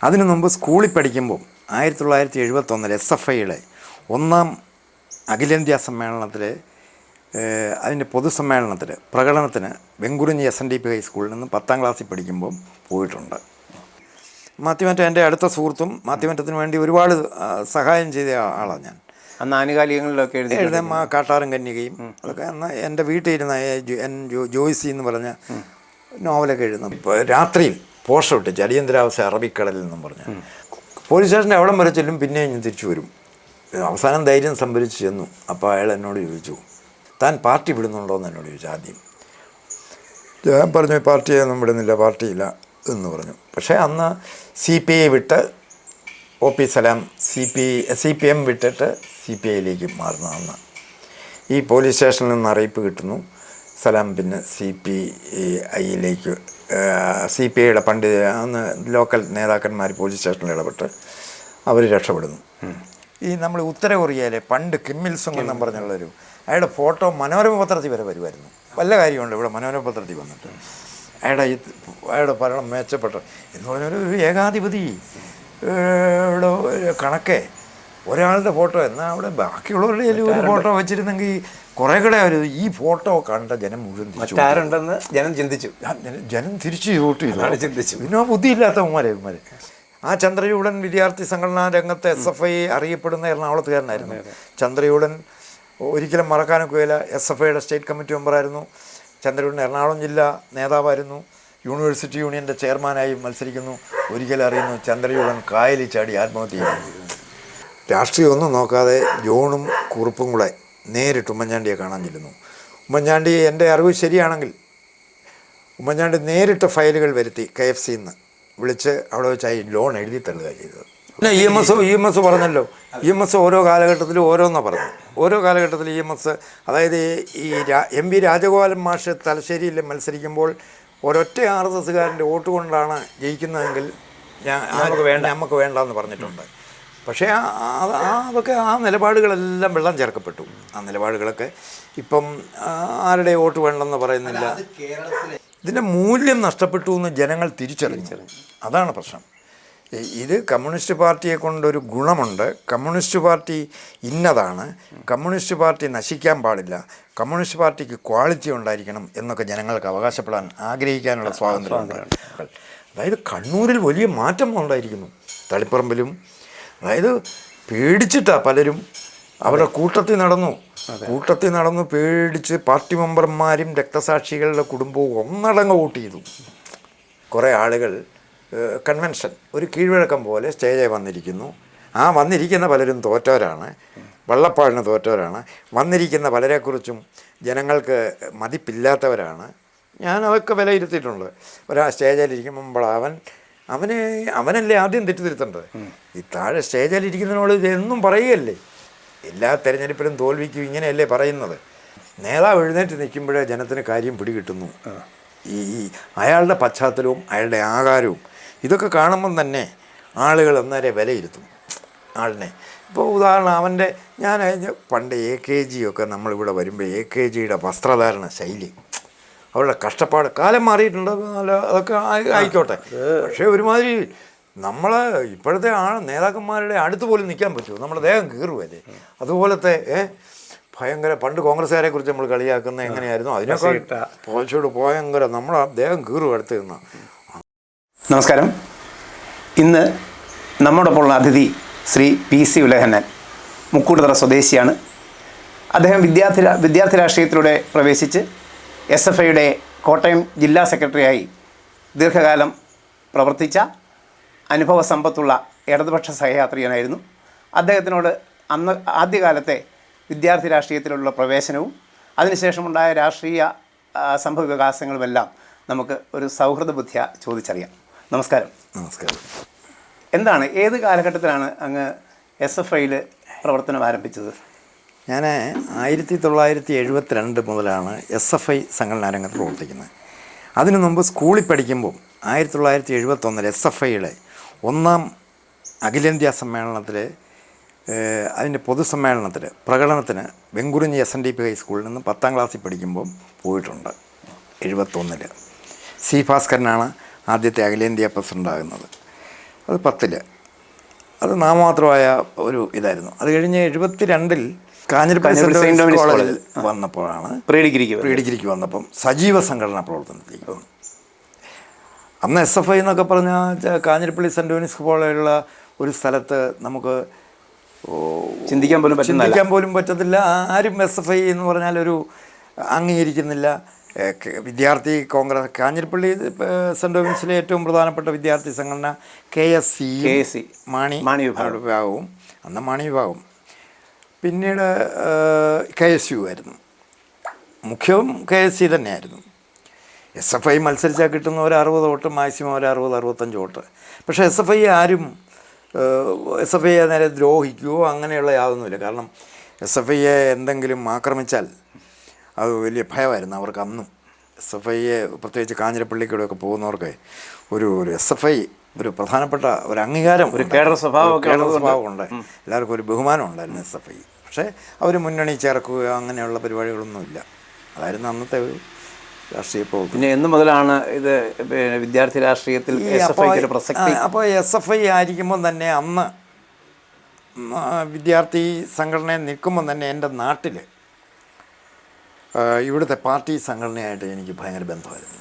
അതിനു മുമ്പ് സ്കൂളിൽ പഠിക്കുമ്പോൾ 1971 SFIയുടെ ഒന്നാം അഖിലേന്ത്യാ സമ്മേളനത്തിൽ അതിൻ്റെ പൊതുസമ്മേളനത്തിൽ പ്രകടനത്തിന് വെങ്കുറിഞ്ഞി SNDP ഹൈസ്കൂളിൽ നിന്ന് 10ാം ക്ലാസ്സിൽ പഠിക്കുമ്പം പോയിട്ടുണ്ട്. മാത്യുമറ്റം എൻ്റെ അടുത്ത സുഹൃത്തും മാത്യുമറ്റത്തിന് വേണ്ടി ഒരുപാട് സഹായം ചെയ്ത ആളാണ് ഞാൻ. അന്ന് ആനുകാലികങ്ങളിലൊക്കെ എഴുതാൻ കാട്ടാറും കന്യകയും അതൊക്കെ അന്ന് എൻ്റെ വീട്ടിലിരുന്ന ജോയ്സി എന്ന് പറഞ്ഞ നോവലൊക്കെ എഴുതുന്നു. ഇപ്പോൾ രാത്രിയിൽ പോസ്റ്റർ ഇട്ട് അടിയന്തരാവസ്ഥ അറബിക്കടലിൽ നിന്നും പറഞ്ഞ് പോലീസ് സ്റ്റേഷൻ്റെ അവിടം വരെ ചെല്ലും, പിന്നെയും തിരിച്ചു വരും. അവസാനം ധൈര്യം സംഭരിച്ച് ചെന്നു. അപ്പോൾ അയാൾ എന്നോട് ചോദിച്ചു, താൻ പാർട്ടി വിടുന്നുണ്ടോ എന്ന് എന്നോട് ചോദിച്ചു. ആദ്യം ഞാൻ പറഞ്ഞു പാർട്ടിയൊന്നും വിടുന്നില്ല, പാർട്ടിയില്ല എന്ന് പറഞ്ഞു. പക്ഷേ അന്ന് CPI വിട്ട് OP സലാം CPM വിട്ടിട്ട് CPIയിലേക്ക് മാറുന്നതാണ്. ഈ പോലീസ് സ്റ്റേഷനിൽ നിന്ന് അറിയിപ്പ് കിട്ടുന്നു, സലാം പിന്നെ CPIയിലേക്ക് CPIയുടെ പണ്ഡിത അന്ന് ലോക്കൽ നേതാക്കന്മാർ പോലീസ് സ്റ്റേഷനിൽ ഇടപെട്ട് അവർ രക്ഷപ്പെടുന്നു. ഈ നമ്മൾ ഉത്തര കൊറിയയിലെ പണ്ട് കിം ഇൽ സുങ് എന്നും പറഞ്ഞുള്ളൊരു അയാളുടെ ഫോട്ടോ മനോരമ പത്രത്തിൽ വരെ വരുമായിരുന്നു. വല്ല കാര്യമുണ്ട് ഇവിടെ മനോരമ പത്രത്തിൽ വന്നിട്ട് അയാളുടെ ഭരണം മെച്ചപ്പെട്ട എന്ന് പറഞ്ഞൊരു ഏകാധിപതി കണക്കെ ഒരാളുടെ ഫോട്ടോ എന്നാൽ അവിടെ ബാക്കിയുള്ളവരുടെ ഒരു ഫോട്ടോ വെച്ചിരുന്നെങ്കിൽ കുറേ കൂടെ ഈ ഫോട്ടോ കണ്ട ജനം മുഴുവൻ മറ്റാരുണ്ടെന്ന് ജനം ചിന്തിച്ചു. ജനം തിരിച്ച് വോട്ട് ചെയ്തു ചിന്തിച്ചു. പിന്നെ ബുദ്ധിയില്ലാത്തവന്മാരെ ആ ചന്ദ്രചൂഡൻ വിദ്യാർത്ഥി സംഘടനാ രംഗത്ത് SFI അറിയപ്പെടുന്ന എറണാകുളത്തുകാരനായിരുന്നു. ചന്ദ്രചൂഡൻ ഒരിക്കലും മറക്കാനൊക്കെയില്ല. SFIയുടെ സ്റ്റേറ്റ് കമ്മിറ്റി മെമ്പറായിരുന്നു. ചന്ദ്രചൂഡൻ എറണാകുളം ജില്ലാ നേതാവായിരുന്നു. യൂണിവേഴ്സിറ്റി യൂണിയൻ്റെ ചെയർമാനായി മത്സരിക്കുന്നു. ഒരിക്കലും അറിയുന്നു ചന്ദ്രചൂഡൻ കായലിൽ ചാടി ആത്മഹത്യ ചെയ്യുന്നു. രാഷ്ട്രീയമൊന്നും നോക്കാതെ ജോണും കുറുപ്പും കൂടെ നേരിട്ട് ഉമ്മൻചാണ്ടിയെ കാണാൻ ചെല്ലുന്നു. ഉമ്മൻചാണ്ടി എൻ്റെ അറിവ് ശരിയാണെങ്കിൽ ഉമ്മൻചാണ്ടി നേരിട്ട് ഫയലുകൾ വരുത്തി KFCന്ന് വിളിച്ച് അവിടെ വെച്ചായി ലോൺ എഴുതി തള്ളുക ചെയ്തത്. പിന്നെ EMS പറഞ്ഞല്ലോ, EMS ഓരോ കാലഘട്ടത്തിലും ഓരോന്നാണ് പറഞ്ഞു. ഓരോ കാലഘട്ടത്തിൽ EMS അതായത് ഈ MP രാജഗോപാലൻ മാഷ് തലശ്ശേരിയിൽ മത്സരിക്കുമ്പോൾ ഒരൊറ്റ RSSകാരൻ്റെ വോട്ട് കൊണ്ടാണ് ജയിക്കുന്നതെങ്കിൽ നമുക്ക് വേണ്ടെന്ന് പറഞ്ഞിട്ടുണ്ട്. പക്ഷേ അതൊക്കെ ആ നിലപാടുകളെല്ലാം വെള്ളം ചേർക്കപ്പെട്ടു. ആ നിലപാടുകളൊക്കെ ഇപ്പം ആരുടെ വോട്ട് വേണ്ടെന്ന് പറയുന്നില്ല. ഇതിൻ്റെ മൂല്യം നഷ്ടപ്പെട്ടു എന്ന് ജനങ്ങൾ തിരിച്ചറിഞ്ഞു. അതാണ് പ്രശ്നം. ഇത് കമ്മ്യൂണിസ്റ്റ് പാർട്ടിയെ കൊണ്ടൊരു ഗുണമുണ്ട്. കമ്മ്യൂണിസ്റ്റ് പാർട്ടി ഇന്നതാണ്, കമ്മ്യൂണിസ്റ്റ് പാർട്ടി നശിക്കാൻ പാടില്ല, കമ്മ്യൂണിസ്റ്റ് പാർട്ടിക്ക് ക്വാളിറ്റി ഉണ്ടായിരിക്കണം എന്നൊക്കെ ജനങ്ങൾക്ക് അവകാശപ്പെടാൻ ആഗ്രഹിക്കാനുള്ള സ്വാതന്ത്ര്യമുണ്ട്. അതായത് കണ്ണൂരിൽ വലിയ മാറ്റം ഉണ്ടായിരിക്കുന്നു. തളിപ്പറമ്പിലും അതായത് പേടിച്ചിട്ടാണ് പലരും അവരുടെ കൂട്ടത്തിൽ നടന്നു പേടിച്ച് പാർട്ടി മെമ്പർമാരും രക്തസാക്ഷികളുടെ കുടുംബവും ഒന്നടങ്കം വോട്ട് ചെയ്തു. കുറേ ആളുകൾ കൺവെൻഷൻ ഒരു കീഴ്വഴക്കം പോലെ സ്റ്റേജിൽ വന്നിരിക്കുന്നു. ആ വന്നിരിക്കുന്ന പലരും തോറ്റവരാണ്, വള്ളപ്പാടിന് തോറ്റവരാണ്. വന്നിരിക്കുന്ന പലരെക്കുറിച്ചും ജനങ്ങൾക്ക് മതിപ്പില്ലാത്തവരാണ്. ഞാൻ അതൊക്കെ വിലയിരുത്തിയിട്ടുണ്ട്. ഒരാ സ്റ്റേജിലിരിക്കുമ്പോൾ അവനല്ലേ ആദ്യം തെറ്റിദ്ധരുത്തേണ്ടത്. ഈ താഴെ സ്റ്റേജിലിരിക്കുന്നതിനോട് ഇതെന്നും പറയുകയല്ലേ. എല്ലാ തെരഞ്ഞെടുപ്പിലും തോൽവിക്കും ഇങ്ങനെയല്ലേ പറയുന്നത്. നേതാവ് എഴുന്നേറ്റ് നിൽക്കുമ്പോഴേ ജനത്തിന് കാര്യം പിടികിട്ടുന്നു. ഈ അയാളുടെ പശ്ചാത്തലവും അയാളുടെ ആകാരവും ഇതൊക്കെ കാണുമ്പം തന്നെ ആളുകൾ അന്നേരെ വിലയിരുത്തും ആളിനെ. ഇപ്പോൾ ഉദാഹരണം ഞാൻ പണ്ട് AKG ഒക്കെ നമ്മളിവിടെ വരുമ്പോൾ AKGയുടെ വസ്ത്രധാരണ ശൈലി, അവരുടെ കഷ്ടപ്പാട് കാലം മാറിയിട്ടുണ്ട്. അതൊക്കെ ആയിക്കോട്ടെ. പക്ഷേ ഒരുമാതിരി ഇപ്പോഴത്തെ നേതാക്കന്മാരുടെ അടുത്ത് പോലും നിൽക്കാൻ പറ്റുമോ? നമ്മുടെ ദേഹം കീറുമല്ലേ. അതുപോലത്തെ ഭയങ്കര പണ്ട് കോൺഗ്രസ്സുകാരെ കുറിച്ച് നമ്മൾ കളിയാക്കുന്ന എങ്ങനെയായിരുന്നു അതിനൊക്കെ പോച്ചോട് ഭയങ്കര നമ്മളെ ദേഹം കീറും അടുത്ത് നിന്ന്. നമസ്കാരം. ഇന്ന് നമ്മോടൊപ്പമുള്ള അതിഥി ശ്രീ PC ഉലഹന്നൻ, മുക്കൂട്ടുതറ സ്വദേശിയാണ്. അദ്ദേഹം വിദ്യാർത്ഥി രാഷ്ട്രീയത്തിലൂടെ പ്രവേശിച്ച് SFIയുടെ കോട്ടയം ജില്ലാ സെക്രട്ടറിയായി ദീർഘകാലം പ്രവർത്തിച്ച അനുഭവ സമ്പത്തുള്ള ഇടതുപക്ഷ സഹയാത്രികനായിരുന്നു. അദ്ദേഹത്തിനോട് അന്ന് ആദ്യകാലത്തെ വിദ്യാർത്ഥി രാഷ്ട്രീയത്തിലുള്ള പ്രവേശനവും അതിനുശേഷമുണ്ടായ രാഷ്ട്രീയ സംഭവ വികാസങ്ങളുമെല്ലാം നമുക്ക് ഒരു സൗഹൃദ ബുദ്ധിയ ചോദിച്ചറിയാം. നമസ്കാരം. നമസ്കാരം. എന്താണ്, ഏത് കാലഘട്ടത്തിലാണ് അങ്ങ് SFIയിൽ പ്രവർത്തനം ആരംഭിച്ചത്? ഞാൻ 1972 മുതലാണ് SFI സംഘടനാ രംഗത്ത് പ്രവർത്തിക്കുന്നത്. അതിനു മുമ്പ് സ്കൂളിൽ പഠിക്കുമ്പോൾ 1971 SFIയുടെ ഒന്നാം അഖിലേന്ത്യാ സമ്മേളനത്തിൽ അതിൻ്റെ പൊതുസമ്മേളനത്തിൽ പ്രകടനത്തിന് വെങ്കുറിഞ്ഞി SNDP ഹൈസ്കൂളിൽ നിന്ന് 10ാം ക്ലാസ്സിൽ പഠിക്കുമ്പം പോയിട്ടുണ്ട്. 71 C ഭാസ്കരനാണ് ആദ്യത്തെ അഖിലേന്ത്യാ പ്രസിഡൻ്റാകുന്നത്. അത് 10ൽ. അത് നാമമാത്രമായ ഒരു ഇതായിരുന്നു. അത് കഴിഞ്ഞ് 72-ൽ കാഞ്ഞിരപ്പള്ളി സെൻറ് ജോൺസ് കോളേജിൽ വന്നപ്പോഴാണ് പ്രീ ഡിഗ്രിക്ക് വന്നപ്പം സജീവ സംഘടനാ പ്രവർത്തനത്തിലേക്ക് വന്നു. അന്ന് SFI എന്നൊക്കെ പറഞ്ഞാൽ കാഞ്ഞിരപ്പള്ളി സെൻറ് ജോൺസ് പോലെയുള്ള ഒരു സ്ഥലത്ത് നമുക്ക് ചിന്തിക്കാൻ പോലും പറ്റത്തില്ല. ആരും SFI എന്ന് പറഞ്ഞാൽ ഒരു അംഗീകരിക്കുന്നില്ല. വിദ്യാർത്ഥി കോൺഗ്രസ്, കാഞ്ഞിരപ്പള്ളി സെൻറ് ജോൺസിലെ ഏറ്റവും പ്രധാനപ്പെട്ട വിദ്യാർത്ഥി സംഘടന KSC മാണി വിഭാഗവും, അന്ന് മാണി വിഭാഗവും, പിന്നീട് KSU ആയിരുന്നു. മുഖ്യവും KSC തന്നെയായിരുന്നു. SFI മത്സരിച്ചാൽ കിട്ടുന്ന ഒരു 60 വോട്ട്, മാക്സിമം ഒരു 60-65 വോട്ട്. പക്ഷേ ആരും SFI നേരെ ദ്രോഹിക്കുകയോ അങ്ങനെയുള്ള യാതൊന്നുമില്ല. കാരണം SFI എന്തെങ്കിലും ആക്രമിച്ചാൽ അത് വലിയ ഭയമായിരുന്നു അവർക്ക് അന്നും. SFI പ്രത്യേകിച്ച് കാഞ്ഞിരപ്പള്ളിക്കൂടെയൊക്കെ പോകുന്നവർക്ക് ഒരു SFI ഒരു പ്രധാനപ്പെട്ട ഒരു അംഗീകാരം, ഒരു കേഡർ സ്വഭാവമുണ്ട്. എല്ലാവർക്കും ഒരു ബഹുമാനം ഉണ്ടായിരുന്നു SFI. പക്ഷേ അവർ മുന്നണി ചേർക്കുക അങ്ങനെയുള്ള പരിപാടികളൊന്നുമില്ല. അതായിരുന്നു അന്നത്തെ ഒരു രാഷ്ട്രീയ പ്രവർത്തനം. പിന്നെ എന്ന് മുതലാണ് ഇത് വിദ്യാർത്ഥി രാഷ്ട്രീയത്തിൽ പ്രസക്തി? അപ്പോൾ SFI ആയിരിക്കുമ്പോൾ തന്നെ അന്ന് വിദ്യാർത്ഥി സംഘടനയിൽ നിൽക്കുമ്പോൾ തന്നെ എൻ്റെ നാട്ടിൽ ഇവിടുത്തെ പാർട്ടി സംഘടനയായിട്ട് എനിക്ക് ഭയങ്കര ബന്ധമായിരുന്നു.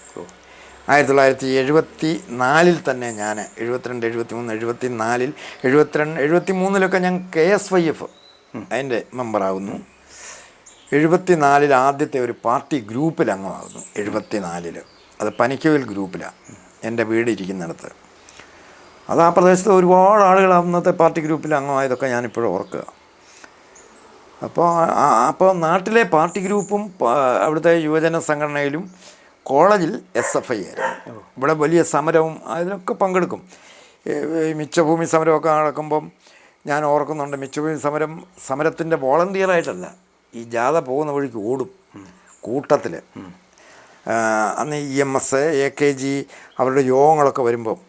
1974 തന്നെ ഞാൻ 72, 73, 74, 73 ഞാൻ KSYF അതിൻ്റെ മെമ്പറാകുന്നു. 74 ആദ്യത്തെ ഒരു പാർട്ടി ഗ്രൂപ്പിൽ അംഗമാകുന്നു. 74 അത് പനിക്കവിൽ ഗ്രൂപ്പിലാണ് എൻ്റെ വീട് ഇരിക്കുന്നിടത്ത്. അത് ആ പ്രദേശത്ത് ഒരുപാട് ആളുകൾ അന്നത്തെ പാർട്ടി ഗ്രൂപ്പിൽ അംഗമായതൊക്കെ ഞാനിപ്പോഴും ഓർക്കുക. അപ്പോൾ നാട്ടിലെ പാർട്ടി ഗ്രൂപ്പും അവിടുത്തെ യുവജന സംഘടനയിലും കോളേജിൽ SFI ആയിരുന്നു. ഇവിടെ വലിയ സമരവും അതിലൊക്കെ പങ്കെടുക്കും. മിച്ചഭൂമി സമരമൊക്കെ നടക്കുമ്പം ഞാൻ ഓർക്കുന്നുണ്ട്. മിച്ചഭൂമി സമരത്തിൻ്റെ വോളണ്ടിയറായിട്ടല്ല, ഈ ജാഥ പോകുന്ന വഴിക്ക് ഓടും കൂട്ടത്തിൽ. അന്ന് EMS, AKG അവരുടെ യോഗങ്ങളൊക്കെ വരുമ്പം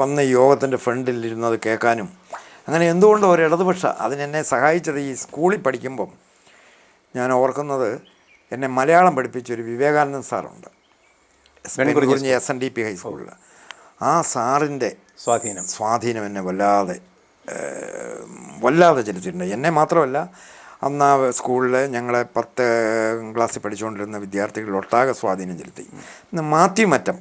വന്ന് യോഗത്തിൻ്റെ ഫ്രണ്ടിലിരുന്നത് കേൾക്കാനും, അങ്ങനെ എന്തുകൊണ്ടോ ഒരു ഇടതുപക്ഷ അതിനെന്നെ സഹായിച്ചത്. ഈ സ്കൂളിൽ പഠിക്കുമ്പം ഞാൻ ഓർക്കുന്നത്, എന്നെ മലയാളം പഠിപ്പിച്ചൊരു വിവേകാനന്ദൻ സാറുണ്ട് SNDP ഹൈസ്കൂളിൽ. ആ സാറിൻ്റെ സ്വാധീനം എന്നെ വല്ലാതെ ചെലുത്തിയിട്ടുണ്ട്. എന്നെ മാത്രമല്ല, അന്ന് ആ സ്കൂളിൽ ഞങ്ങളെ 10ാം ക്ലാസ്സിൽ പഠിച്ചുകൊണ്ടിരുന്ന വിദ്യാർത്ഥികളൊട്ടാകെ സ്വാധീനം ചെലുത്തി. മാത്യു മറ്റം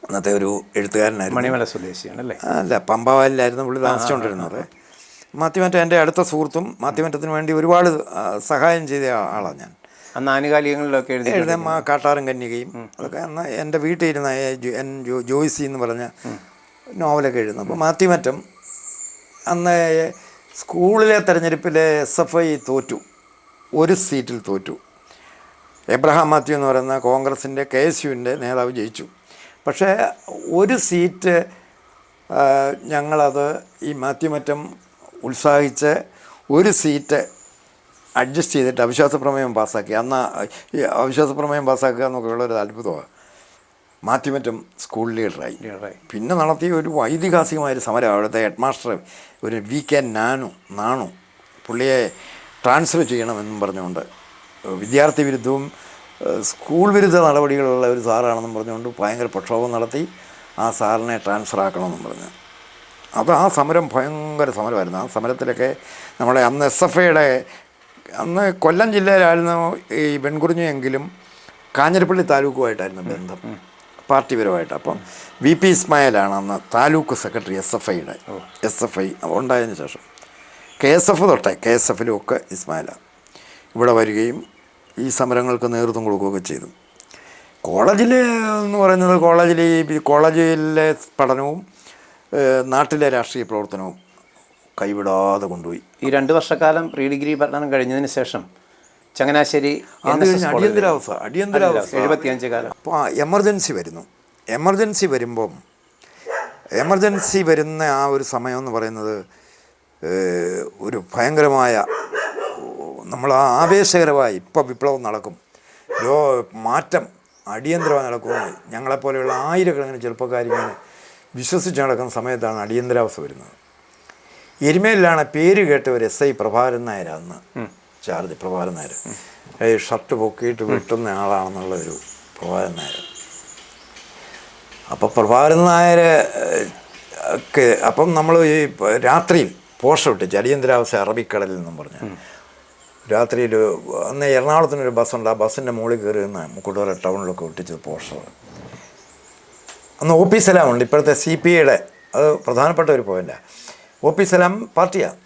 അന്നത്തെ ഒരു എഴുത്തുകാരനായിരുന്നു. മണിമല സ്വദേശിയാണല്ലേ? അല്ല, പമ്പാവാലിലായിരുന്നു പുള്ളി താമസിച്ചുകൊണ്ടിരുന്നത്. മാത്യുമറ്റം എൻ്റെ അടുത്ത സുഹൃത്തും മാത്യുമറ്റത്തിന് വേണ്ടി ഒരുപാട് സഹായം ചെയ്ത ആളാണ് ഞാൻ. അന്ന് ആനുകാലികങ്ങളിലൊക്കെ എഴുതാൻ കാട്ടാറും കന്യകയും അതൊക്കെ അന്ന് എൻ്റെ വീട്ടിലിരുന്ന ജോയ്സി എന്ന് പറഞ്ഞ നോവലൊക്കെ എഴുതുന്നു. അപ്പോൾ മാത്യുമറ്റം അന്ന് സ്കൂളിലെ തെരഞ്ഞെടുപ്പിൽ SFI തോറ്റു, ഒരു സീറ്റിൽ തോറ്റു. എബ്രഹാം മാത്യു എന്ന് പറയുന്ന കോൺഗ്രസിൻ്റെ KSUവിൻ്റെ നേതാവ് ജയിച്ചു. പക്ഷേ ഒരു സീറ്റ് ഞങ്ങളത് ഈ മാത്യുമറ്റം ഉത്സാഹിച്ച് ഒരു സീറ്റ് അഡ്ജസ്റ്റ് ചെയ്തിട്ട് അവിശ്വാസ പ്രമേയം പാസ്സാക്കി. അന്ന് ഈ അവിശ്വാസ പ്രമേയം പാസ്സാക്കുക എന്നൊക്കെയുള്ളൊരു അത്ഭുതമാണ്. മാത്യുമറ്റം സ്കൂൾ ലീഡറായി. പിന്നെ നടത്തിയ ഒരു ഐതിഹാസികമായൊരു സമരം അവിടുത്തെ ഹെഡ് മാസ്റ്റർ ഒരു VK നാണു പുള്ളിയെ ട്രാൻസ്ഫർ ചെയ്യണമെന്നും പറഞ്ഞുകൊണ്ട്, വിദ്യാർത്ഥി വിരുദ്ധവും സ്കൂൾ വിരുദ്ധ നടപടികളുള്ള ഒരു സാറാണെന്നും പറഞ്ഞുകൊണ്ട് ഭയങ്കര പ്രക്ഷോഭം നടത്തി ആ സാറിനെ ട്രാൻസ്ഫർ ആക്കണമെന്നും പറഞ്ഞു. അപ്പോൾ ആ സമരം ഭയങ്കര സമരമായിരുന്നു. ആ സമരത്തിലൊക്കെ നമ്മുടെ അന്ന് SFIയുടെ അന്ന് കൊല്ലം ജില്ലയിലായിരുന്നു ഈ വെൺകുറിഞ്ഞി, എങ്കിലും കാഞ്ഞിരപ്പള്ളി താലൂക്കുമായിട്ടായിരുന്നു ബന്ധം പാർട്ടിപരമായിട്ട്. അപ്പം VP ഇസ്മായിലാണ് അന്ന് താലൂക്ക് സെക്രട്ടറി SFIയുടെ. SFI ഉണ്ടായതിനു ശേഷം KSF തൊട്ടേ KSFലും ഒക്കെ ഇസ്മായിലാണ് ഇവിടെ വരികയും ഈ സമരങ്ങൾക്ക് നേതൃത്വം കൊടുക്കുകയൊക്കെ ചെയ്തു. കോളേജിൽ എന്ന് പറയുന്നത് കോളേജിലെ പഠനവും നാട്ടിലെ രാഷ്ട്രീയ പ്രവർത്തനവും കൈവിടാതെ കൊണ്ടുപോയി. ഈ 2 വർഷക്കാലം പ്രീ ഡിഗ്രി പഠനം കഴിഞ്ഞതിന് ശേഷം ചങ്ങനാശ്ശേരി അടിയന്തരാവസ്ഥ 75 കാലം. അപ്പോൾ എമർജൻസി വരുന്നു. എമർജൻസി വരുന്ന ആ ഒരു സമയം എന്ന് പറയുന്നത് ഒരു ഭയങ്കരമായ, നമ്മൾ ആവേശകരമായി ഇപ്പോൾ വിപ്ലവം നടക്കും, മാറ്റം അടിയന്തരമായി നടക്കുമെന്ന് ഞങ്ങളെപ്പോലെയുള്ള ആയിരക്കണക്കിന് ചെറുപ്പക്കാരിങ്ങനെ വിശ്വസിച്ച് നടക്കുന്ന സമയത്താണ് അടിയന്തരാവസ്ഥ വരുന്നത്. എരുമേലിലാണ് പേര് കേട്ട ഒരു SI പ്രഭാകരൻ നായർ, അന്ന് ചാർജ് പ്രഭാകരൻ നായർ, ഷർട്ട് പൊക്കിയിട്ട് വെട്ടുന്ന ആളാണെന്നുള്ളൊരു പ്രഭാകരൻ നായർ. അപ്പോൾ പ്രഭാകരൻ നായർ ഒക്കെ അപ്പം നമ്മൾ ഈ രാത്രിയിൽ പോസ്റ്റർ ഇട്ടിച്ച് അടിയന്തരാവസ്ഥ അറബിക്കടലിൽ നിന്നും പറഞ്ഞു രാത്രിയിൽ അന്ന് എറണാകുളത്തിനൊരു ബസ്സുണ്ട് ആ ബസ്സിൻ്റെ മുകളിൽ കയറി നിന്ന് മുക്കൂട്ടുപുഴ ടൗണിലൊക്കെ ഒട്ടിച്ചത് പോസ്റ്റർ. അന്ന് ഒ പി സലാമുണ്ട്, ഇപ്പോഴത്തെ CPIയുടെ അത് പ്രധാനപ്പെട്ട ഒരു പോയിൻ്റാണ്. ഒ പി സലാം പാർട്ടിയാണ്,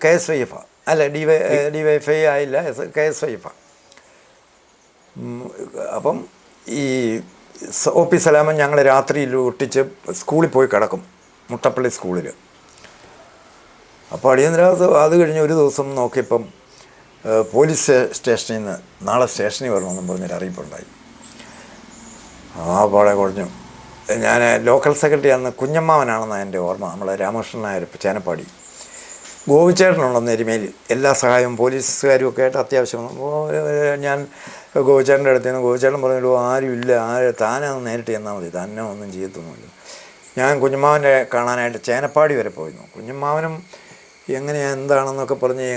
KSYF അല്ല DYFI ആയില്ല, KSYF. അപ്പം ഈ ഒ പി സലാമൻ ഞങ്ങൾ രാത്രിയിൽ ഒട്ടിച്ച് സ്കൂളിൽ പോയി കിടക്കും, മുട്ടപ്പള്ളി സ്കൂളിൽ. അപ്പോൾ അടിയന്തരാവസ്ഥ അത് കഴിഞ്ഞ് ഒരു ദിവസം നോക്കിയപ്പം പോലീസ് സ്റ്റേഷനിൽ നിന്ന് നാളെ സ്റ്റേഷനിൽ വരണമെന്നും പറഞ്ഞൊരു അറിയിപ്പുണ്ടായി. പാടെ കുറഞ്ഞു. ഞാൻ ലോക്കൽ സെക്രട്ടറി അന്ന് കുഞ്ഞമ്മാവനാണെന്നാണ് എൻ്റെ ഓർമ്മ, നമ്മളെ രാമകൃഷ്ണൻ നായർ ചേനപ്പാടി. ഗോപിച്ചേട്ടനുണ്ടെന്ന് എരുമേൽ എല്ലാ സഹായവും പോലീസുകാരും ഒക്കെ ആയിട്ട് അത്യാവശ്യം. ഞാൻ ഗോപിച്ചേട്ടൻ്റെ അടുത്ത് നിന്ന് ഗോപിച്ചേട്ടൻ പറഞ്ഞിട്ട് ആരും ഇല്ല, താനൊന്ന് നേരിട്ട് ചെന്നാൽ മതി, തന്നെ ഒന്നും ചെയ്യത്തൊന്നുമില്ല. ഞാൻ കുഞ്ഞമ്മാവനെ കാണാനായിട്ട് ചേനപ്പാടി വരെ പോയിരുന്നു. കുഞ്ഞമ്മാവനും എങ്ങനെയാണ് എന്താണെന്നൊക്കെ പറഞ്ഞ്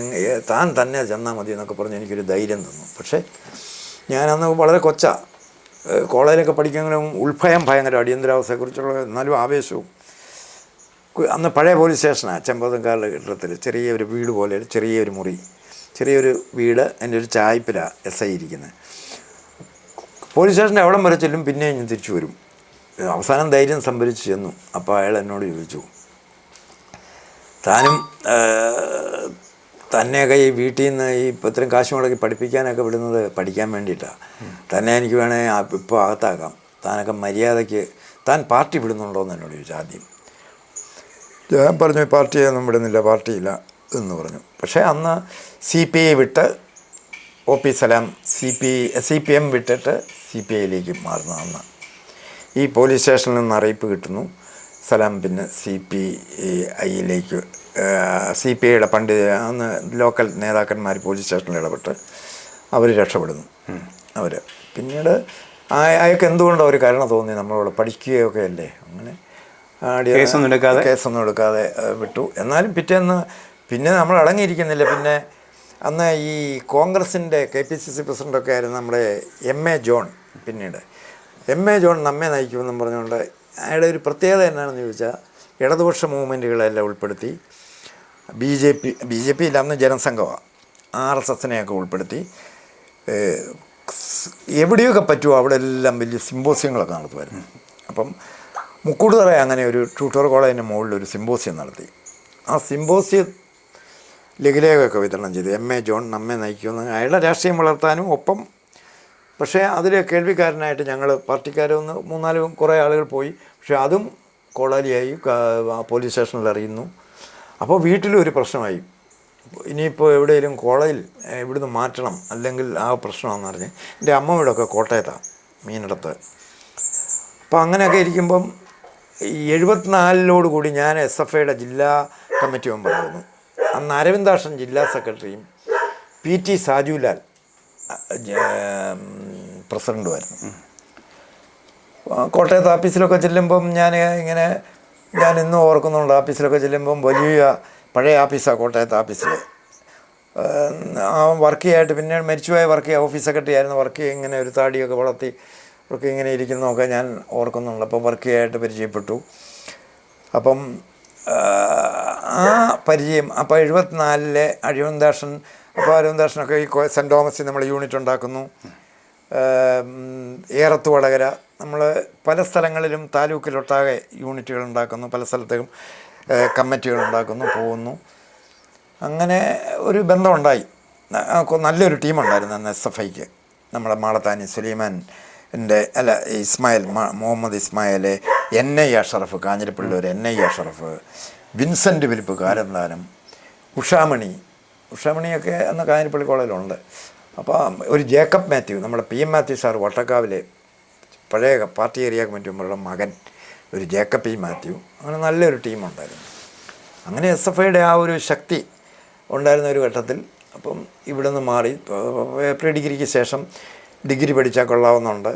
താൻ തന്നെ ചെന്നാൽ മതി എന്നൊക്കെ പറഞ്ഞ് എനിക്കൊരു ധൈര്യം തന്നു. പക്ഷേ ഞാനന്ന് വളരെ കൊച്ചാണ്, കോളേജിലൊക്കെ പഠിക്കുമെങ്കിലും ഉൾഭയം ഭയങ്കര അടിയന്തരാവസ്ഥയെക്കുറിച്ചുള്ള എന്നാലും ആവേശവും. അന്ന് പഴയ പോലീസ് സ്റ്റേഷനാണ്, ചെമ്പതങ്കാലിൻ്റെ കെട്ടിടത്തിൽ ചെറിയൊരു വീട് പോലെ ചെറിയൊരു മുറി, ചെറിയൊരു വീട്, എൻ്റെ ഒരു ചായ്പിലാണ് SI ഇരിക്കുന്നത്. പോലീസ് സ്റ്റേഷൻ്റെ അവിടം വരെ ചെല്ലും, പിന്നെയും ഞാൻ തിരിച്ചു വരും. അവസാനം ധൈര്യം സംഭരിച്ച് ചെന്നു. അപ്പോൾ അയാൾ എന്നോട് ചോദിച്ചു, താനും തന്നെയൊക്കെ ഈ വീട്ടിൽ നിന്ന് ഈ ഇത്രയും കാശ് മുടക്കി പഠിപ്പിക്കാനൊക്കെ വിടുന്നത് പഠിക്കാൻ വേണ്ടിയിട്ടാണ്, തന്നെ എനിക്ക് വേണമെങ്കിൽ ഇപ്പോൾ അകത്താക്കാം, താനൊക്കെ മര്യാദയ്ക്ക് താൻ പാർട്ടി വിടുന്നുണ്ടോ എന്ന് എന്നോട് ചോദിച്ചു ആദ്യം. ഞാൻ പറഞ്ഞു പാർട്ടിയൊന്നും വിടുന്നില്ല, പാർട്ടിയില്ല എന്ന് പറഞ്ഞു. പക്ഷേ അന്ന് CPI വിട്ട് ഒ പി സലാം CPM വിട്ടിട്ട് CPIയിലേക്ക് മാറുന്നു. അന്ന് ഈ പോലീസ് സ്റ്റേഷനിൽ നിന്ന് അറിയിപ്പ് കിട്ടുന്നു, സലാം പിന്നെ CPIയിലേക്ക് CPIയുടെ പണ്ഡിത അന്ന് ലോക്കൽ നേതാക്കന്മാർ പോലീസ് സ്റ്റേഷനിൽ ഇടപെട്ട് അവർ രക്ഷപ്പെടുന്നു. അവർ പിന്നീട് അയാൾക്ക് എന്തുകൊണ്ടോ ഒരു കരുണ തോന്നി, നമ്മളോട് പഠിക്കുകയൊക്കെ അല്ലേ, അങ്ങനെ കേസൊന്നും എടുക്കാതെ വിട്ടു. എന്നാലും പിറ്റേന്ന് പിന്നെ നമ്മൾ അടങ്ങിയിരിക്കുന്നില്ല. പിന്നെ അന്ന് ഈ കോൺഗ്രസിൻ്റെ KPCC പ്രസിഡൻ്റൊക്കെ ആയിരുന്നു നമ്മുടെ MA ജോൺ. പിന്നീട് MA ജോൺ നമ്മെ നയിക്കുമെന്നും പറഞ്ഞുകൊണ്ട് അയാളുടെ ഒരു പ്രത്യേകത എന്നാണെന്ന് ചോദിച്ചാൽ ഇടതുപക്ഷ മൂവ്മെൻറ്റുകളെല്ലാം ഉൾപ്പെടുത്തി BJP ഇല്ല, അന്ന് ജനസംഘമാണ്, RSSനെയൊക്കെ ഉൾപ്പെടുത്തി എവിടെയൊക്കെ പറ്റുമോ അവിടെ എല്ലാം വലിയ സിമ്പോസിയങ്ങളൊക്കെ നടത്തുമായിരുന്നു. അപ്പം മുക്കൂട്ടുതറ അങ്ങനെ ഒരു ട്യൂട്ടോർ കോളേജിൻ്റെ മുകളിൽ ഒരു സിമ്പോസിയം നടത്തി. ആ സിമ്പോസിയം ലഘുലേഖയൊക്കെ വിതരണം ചെയ്തു. MA ജോൺ നമ്മെ നയിക്കുമെന്ന് അയാളുടെ രാഷ്ട്രീയം വളർത്താനും ഒപ്പം. പക്ഷേ അതിൽ കേൾവിക്കാരനായിട്ട് ഞങ്ങൾ പാർട്ടിക്കാരൊന്ന് 3-4 കുറേ ആളുകൾ പോയി. പക്ഷേ അതും കോളാലിയായി പോലീസ് സ്റ്റേഷനിൽ അറിയുന്നു. അപ്പോൾ വീട്ടിലൊരു പ്രശ്നമായി, ഇനിയിപ്പോൾ എവിടെയെങ്കിലും കോളേജിൽ ഇവിടുന്ന് മാറ്റണം, അല്ലെങ്കിൽ ആ പ്രശ്നമാണെന്ന് പറഞ്ഞ് എൻ്റെ അമ്മ വീടൊക്കെ കോട്ടയത്താണ്, മീനിടത്ത്. അപ്പോൾ അങ്ങനെയൊക്കെ ഇരിക്കുമ്പം ഈ 74 ഞാൻ SFIയുടെ ജില്ലാ കമ്മിറ്റി മെമ്പറായിരുന്നു. അന്ന് അരവിന്ദാക്ഷൻ ജില്ലാ സെക്രട്ടറിയും PT സാജുലാൽ പ്രസിഡൻറ്റുമായിരുന്നു. കോട്ടയത്ത് ഓഫീസിലൊക്കെ ചെല്ലുമ്പം ഞാൻ ഇന്നും ഓർക്കുന്നുണ്ട്, ഓഫീസിലൊക്കെ ചെല്ലുമ്പം വലിയ പഴയ ഓഫീസാണ് കോട്ടയത്ത് ഓഫീസിൽ. വർക്ക് ചെയ്യായിട്ട് പിന്നെ മരിച്ചുപോയ ഓഫീസ് സെക്രട്ടറി ആയിരുന്നു. വർക്ക് ഇങ്ങനെ ഒരു താടിയൊക്കെ വളർത്തി ഒക്കെ ഇങ്ങനെ ഇരിക്കുന്നതൊക്കെ ഞാൻ ഓർക്കുന്നുണ്ട്. അപ്പം വർക്ക് ചെയ്യായിട്ട് പരിചയപ്പെട്ടു. അപ്പം ആ പരിചയം അപ്പോൾ 74 അരവിന്ദാക്ഷൻ. അപ്പോൾ അരവിന്ദാക്ഷനൊക്കെ ഈ സെൻറ്റ് തോമസിൽ നമ്മൾ യൂണിറ്റ് ഉണ്ടാക്കുന്നു. ഏറത്ത് വടകര നമ്മൾ പല സ്ഥലങ്ങളിലും താലൂക്കിലൊട്ടാകെ യൂണിറ്റുകൾ ഉണ്ടാക്കുന്നു, പല സ്ഥലത്തേക്കും കമ്മിറ്റികൾ ഉണ്ടാക്കുന്നു, പോകുന്നു. അങ്ങനെ ഒരു ബന്ധമുണ്ടായി. നല്ലൊരു ടീമുണ്ടായിരുന്നു അന്ന് SFIക്ക്. നമ്മുടെ മാളത്താനി സുലൈമാൻ മുഹമ്മദ് ഇസ്മായിൽ, NI അഷറഫ് കാഞ്ഞിരപ്പള്ളൂർ, NI അഷറഫ്, വിൻസെൻ്റ് ഫിലിപ്പ് കാരന്താനം, ഉഷാമണിയൊക്കെ അന്ന് കാഞ്ഞിരപ്പള്ളി കോളേജിലുണ്ട്. അപ്പോൾ ഒരു ജേക്കബ് മാത്യു, നമ്മുടെ PM മാത്യു സാർ വട്ടക്കാവിലെ പഴയ പാർട്ടി ഏരിയ കമ്മിറ്റി മെമ്പറുടെ മകൻ, ഒരു ജേക്കബ് E മാത്യു. അങ്ങനെ നല്ലൊരു ടീമുണ്ടായിരുന്നു. അങ്ങനെ SFIയുടെ ആ ഒരു ശക്തി ഉണ്ടായിരുന്ന ഒരു ഘട്ടത്തിൽ അപ്പം ഇവിടെ നിന്ന് മാറി പ്രീ ഡിഗ്രിക്ക് ശേഷം ഡിഗ്രി പഠിച്ചാൽ കൊള്ളാവുന്നുണ്ട്.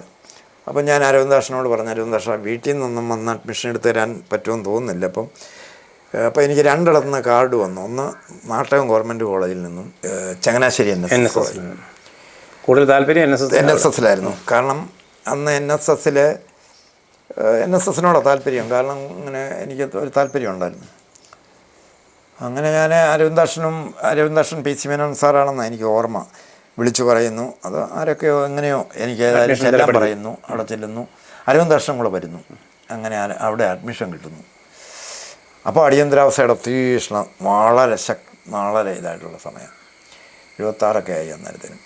അപ്പം ഞാൻ അരവിന്ദാക്ഷനോട് പറഞ്ഞു, അരവിന്ദാക്ഷ വീട്ടിൽ നിന്നൊന്നും വന്ന് അഡ്മിഷൻ എടുത്ത് തരാൻ പറ്റുമെന്ന് തോന്നുന്നില്ല. അപ്പോൾ എനിക്ക് 2 ഇടത്തു നിന്ന് കാർഡ് വന്നു. ഒന്ന് നാട്ടകം ഗവൺമെൻറ് കോളേജിൽ നിന്നും ചങ്ങനാശ്ശേരി NSS കോളേജിൽ നിന്നും. കൂടുതൽ താല്പര്യം NSSലായിരുന്നു. കാരണം അന്ന് NSSൽ NSSനോടാണ് താല്പര്യം. കാരണം ഇങ്ങനെ എനിക്ക് ഒരു താല്പര്യം ഉണ്ടായിരുന്നു. അങ്ങനെ ഞാൻ അരവിന്ദാക്ഷൻ PC മേനോൻ സാറാണെന്ന് എനിക്ക് ഓർമ്മ. വിളിച്ചു പറയുന്നു, അത് ആരൊക്കെയോ എങ്ങനെയോ എനിക്ക് ഏതായാലും ചെല്ലാൻ പറയുന്നു. അവിടെ ചെല്ലുന്നു, അരവിന്ദാക്ഷൻ കൂടെ വരുന്നു. അങ്ങനെ അവിടെ അഡ്മിഷൻ കിട്ടുന്നു. അപ്പോൾ അടിയന്തരാവസ്ഥയുടെ തീക്ഷ്ണം വളരെ ഇതായിട്ടുള്ള സമയം 76 ആയി അന്നേരത്തിനും.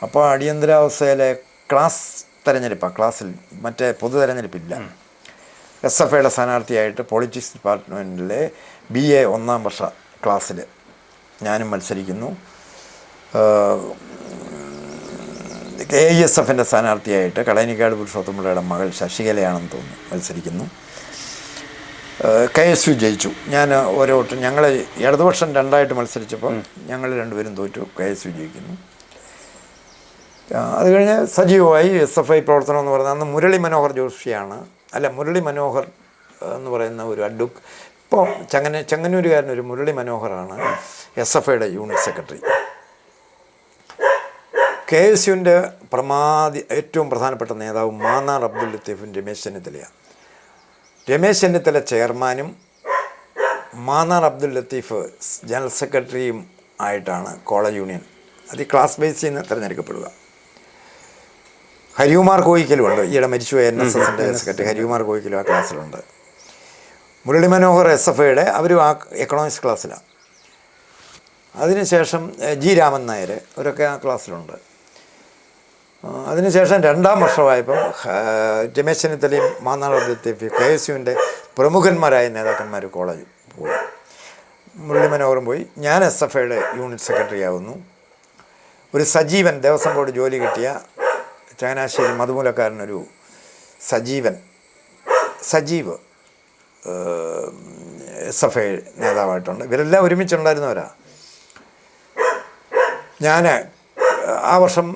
അപ്പോൾ അടിയന്തരാവസ്ഥയിലെ ക്ലാസ് തെരഞ്ഞെടുപ്പാണ്. ക്ലാസ്സിൽ മറ്റേ പൊതു തെരഞ്ഞെടുപ്പില്ല. SFIയുടെ സ്ഥാനാർത്ഥിയായിട്ട് പൊളിറ്റിക്സ് ഡിപ്പാർട്ട്മെൻറ്റിലെ BA 1ാം വർഷ ക്ലാസ്സിൽ ഞാനും മത്സരിക്കുന്നു. AISFൻ്റെ സ്ഥാനാർത്ഥിയായിട്ട് കളനിക്കാട് പുരുഷോത്തമപിള്ളയുടെ മകൾ ശശികലയാണെന്ന് തോന്നുന്നു മത്സരിക്കുന്നു. KSU ജയിച്ചു. ഞാൻ ഓരോ വോട്ടും, ഞങ്ങൾ ഇടതുപക്ഷം 2ആയിട്ട് മത്സരിച്ചപ്പോൾ ഞങ്ങൾ രണ്ടുപേരും തോറ്റു. KSU ജയിക്കുന്നു. അത് കഴിഞ്ഞ് സജീവമായി SFI പ്രവർത്തനം എന്ന് പറയുന്നത് അന്ന് മുരളി മനോഹർ ജോഷിയാണ്, മുരളി മനോഹർ എന്ന് പറയുന്ന ഒരു ഇപ്പോൾ ചെങ്ങന്നൂരുകാരനൊരു മുരളി മനോഹറാണ് SFIയുടെ യൂണിറ്റ് സെക്രട്ടറി. KSUവിൻ്റെ ഏറ്റവും പ്രധാനപ്പെട്ട നേതാവ് മാന്നാർ അബ്ദുൽ ലത്തീഫും രമേശ് ചെന്നിത്തലയാണ്. രമേശ് ചെന്നിത്തല ചെയർമാനും മാന്നാർ അബ്ദുൽ ലത്തീഫ് ജനറൽ സെക്രട്ടറിയും ആയിട്ടാണ് കോളേജ് യൂണിയൻ അത് ക്ലാസ് ബേസിൽ നിന്ന് തിരഞ്ഞെടുക്കപ്പെടുക. ഹരികുമാർ കോയിക്കലുമുണ്ട്, ഈയിടെ മരിച്ചുപോയ NSSൻ്റെ സെക്രട്ടറി ഹരികുമാർ കോയിക്കലും ആ ക്ലാസ്സിലുണ്ട്. മുരളി മനോഹർ SFIയുടെ അവരും ആ എക്കണോമിക്സ് ക്ലാസ്സിലാണ്. അതിനുശേഷം G രാമൻ നായർ അവരൊക്കെ ആ ക്ലാസ്സിലുണ്ട്. അതിനുശേഷം 2ാം വർഷമായപ്പം രമേശ് ചെന്നിത്തലയും മാന്നാർ അബ്ദുൽ ലത്തീഫ് KSUവിൻ്റെ പ്രമുഖന്മാരായ നേതാക്കന്മാർ കോളേജ് പോയി. മുരളി മനോഹറും പോയി. ഞാൻ SFIയുടെ യൂണിറ്റ് സെക്രട്ടറി ആവുന്നു. ഒരു സജീവൻ ദേവസ്വം ബോർഡ് ജോലി കിട്ടിയ ചങ്ങനാശ്ശേരി മധുമൂലക്കാരനൊരു സജീവ് SFI നേതാവായിട്ടുണ്ട്. ഇവരെല്ലാം ഒരുമിച്ചുണ്ടായിരുന്നവരാ. ഞാൻ ആ വർഷം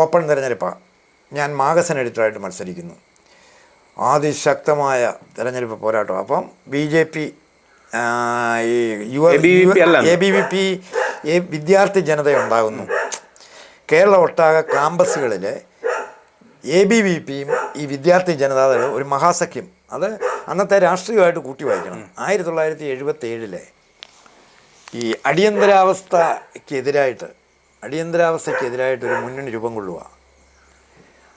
ഓപ്പൺ തിരഞ്ഞെടുപ്പാണ്. ഞാൻ മാഗസിൻ എഡിറ്ററായിട്ട് മത്സരിക്കുന്നു. അതിശക്തമായ തിരഞ്ഞെടുപ്പ് പോരാട്ടം. അപ്പം BJP ABVP വിദ്യാർത്ഥി ജനതയുണ്ടാകുന്നു. കേരള ഒട്ടാകെ ക്യാമ്പസുകളിൽ ABVPയും ഈ വിദ്യാർത്ഥി ജനതാദളും ഒരു മഹാസഖ്യം. അത് അന്നത്തെ രാഷ്ട്രീയമായിട്ട് കൂട്ടി വായിക്കണം. 1977 ഈ അടിയന്തരാവസ്ഥയ്ക്കെതിരായിട്ടൊരു മുന്നണി രൂപം കൊള്ളുക.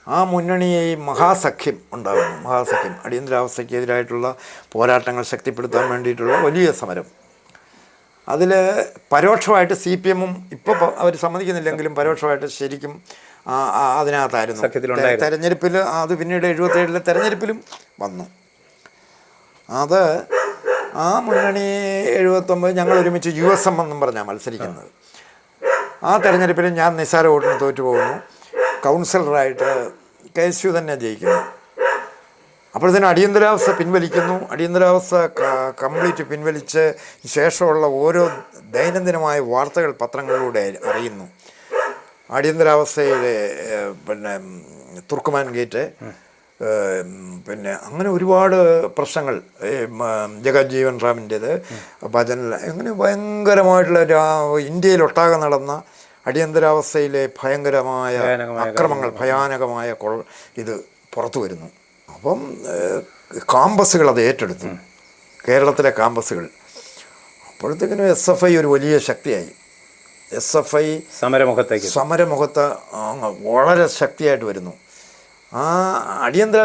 ആ മുന്നണിയെ ഈ മഹാസഖ്യം ഉണ്ടാകുന്നു. അടിയന്തരാവസ്ഥയ്ക്കെതിരായിട്ടുള്ള പോരാട്ടങ്ങൾ ശക്തിപ്പെടുത്താൻ വേണ്ടിയിട്ടുള്ള വലിയ സമരം. അതിൽ പരോക്ഷമായിട്ട് CPMഉം ഇപ്പോൾ അവർ സമ്മതിക്കുന്നില്ലെങ്കിലും പരോക്ഷമായിട്ട് ശരിക്കും അതിനകത്തായിരുന്നു. തെരഞ്ഞെടുപ്പിൽ അത് പിന്നീട് 77 തെരഞ്ഞെടുപ്പിലും വന്നു. അത് ആ മുന്നണി 79 ഞങ്ങൾ ഒരുമിച്ച് USM എന്നും പറഞ്ഞാൽ മത്സരിക്കുന്നത്. ആ തെരഞ്ഞെടുപ്പിൽ ഞാൻ നിസ്സാര വോട്ടിന് തോറ്റുപോകുന്നു. കൗൺസിലറായിട്ട് KSU തന്നെ ജയിക്കുന്നു. അപ്പോഴത്തേനും അടിയന്തരാവസ്ഥ പിൻവലിക്കുന്നു. അടിയന്തരാവസ്ഥ കംപ്ലീറ്റ് പിൻവലിച്ച് ശേഷമുള്ള ഓരോ ദൈനംദിനമായ വാർത്തകൾ പത്രങ്ങളിലൂടെ അറിയുന്നു. അടിയന്തരാവസ്ഥയിലെ തുർക്കുമാൻ ഗേറ്റ്, അങ്ങനെ ഒരുപാട് പ്രശ്നങ്ങൾ, ജഗജ്ജീവൻ റാമിൻ്റേത്, ഭജനിൽ, അങ്ങനെ ഭയങ്കരമായിട്ടുള്ള ഇന്ത്യയിലൊട്ടാകെ നടന്ന അടിയന്തരാവസ്ഥയിലെ ഭയങ്കരമായ അക്രമങ്ങൾ, ഭയാനകമായ ഇത് പുറത്തു വരുന്നു. അപ്പം കാമ്പസുകൾ അത് ഏറ്റെടുത്തു, കേരളത്തിലെ കാമ്പസുകൾ. അപ്പോഴത്തേക്കിനും SFI ഒരു വലിയ ശക്തിയായി. SFI സമരമുഖത്ത് വളരെ ശക്തിയായിട്ട് വരുന്നു.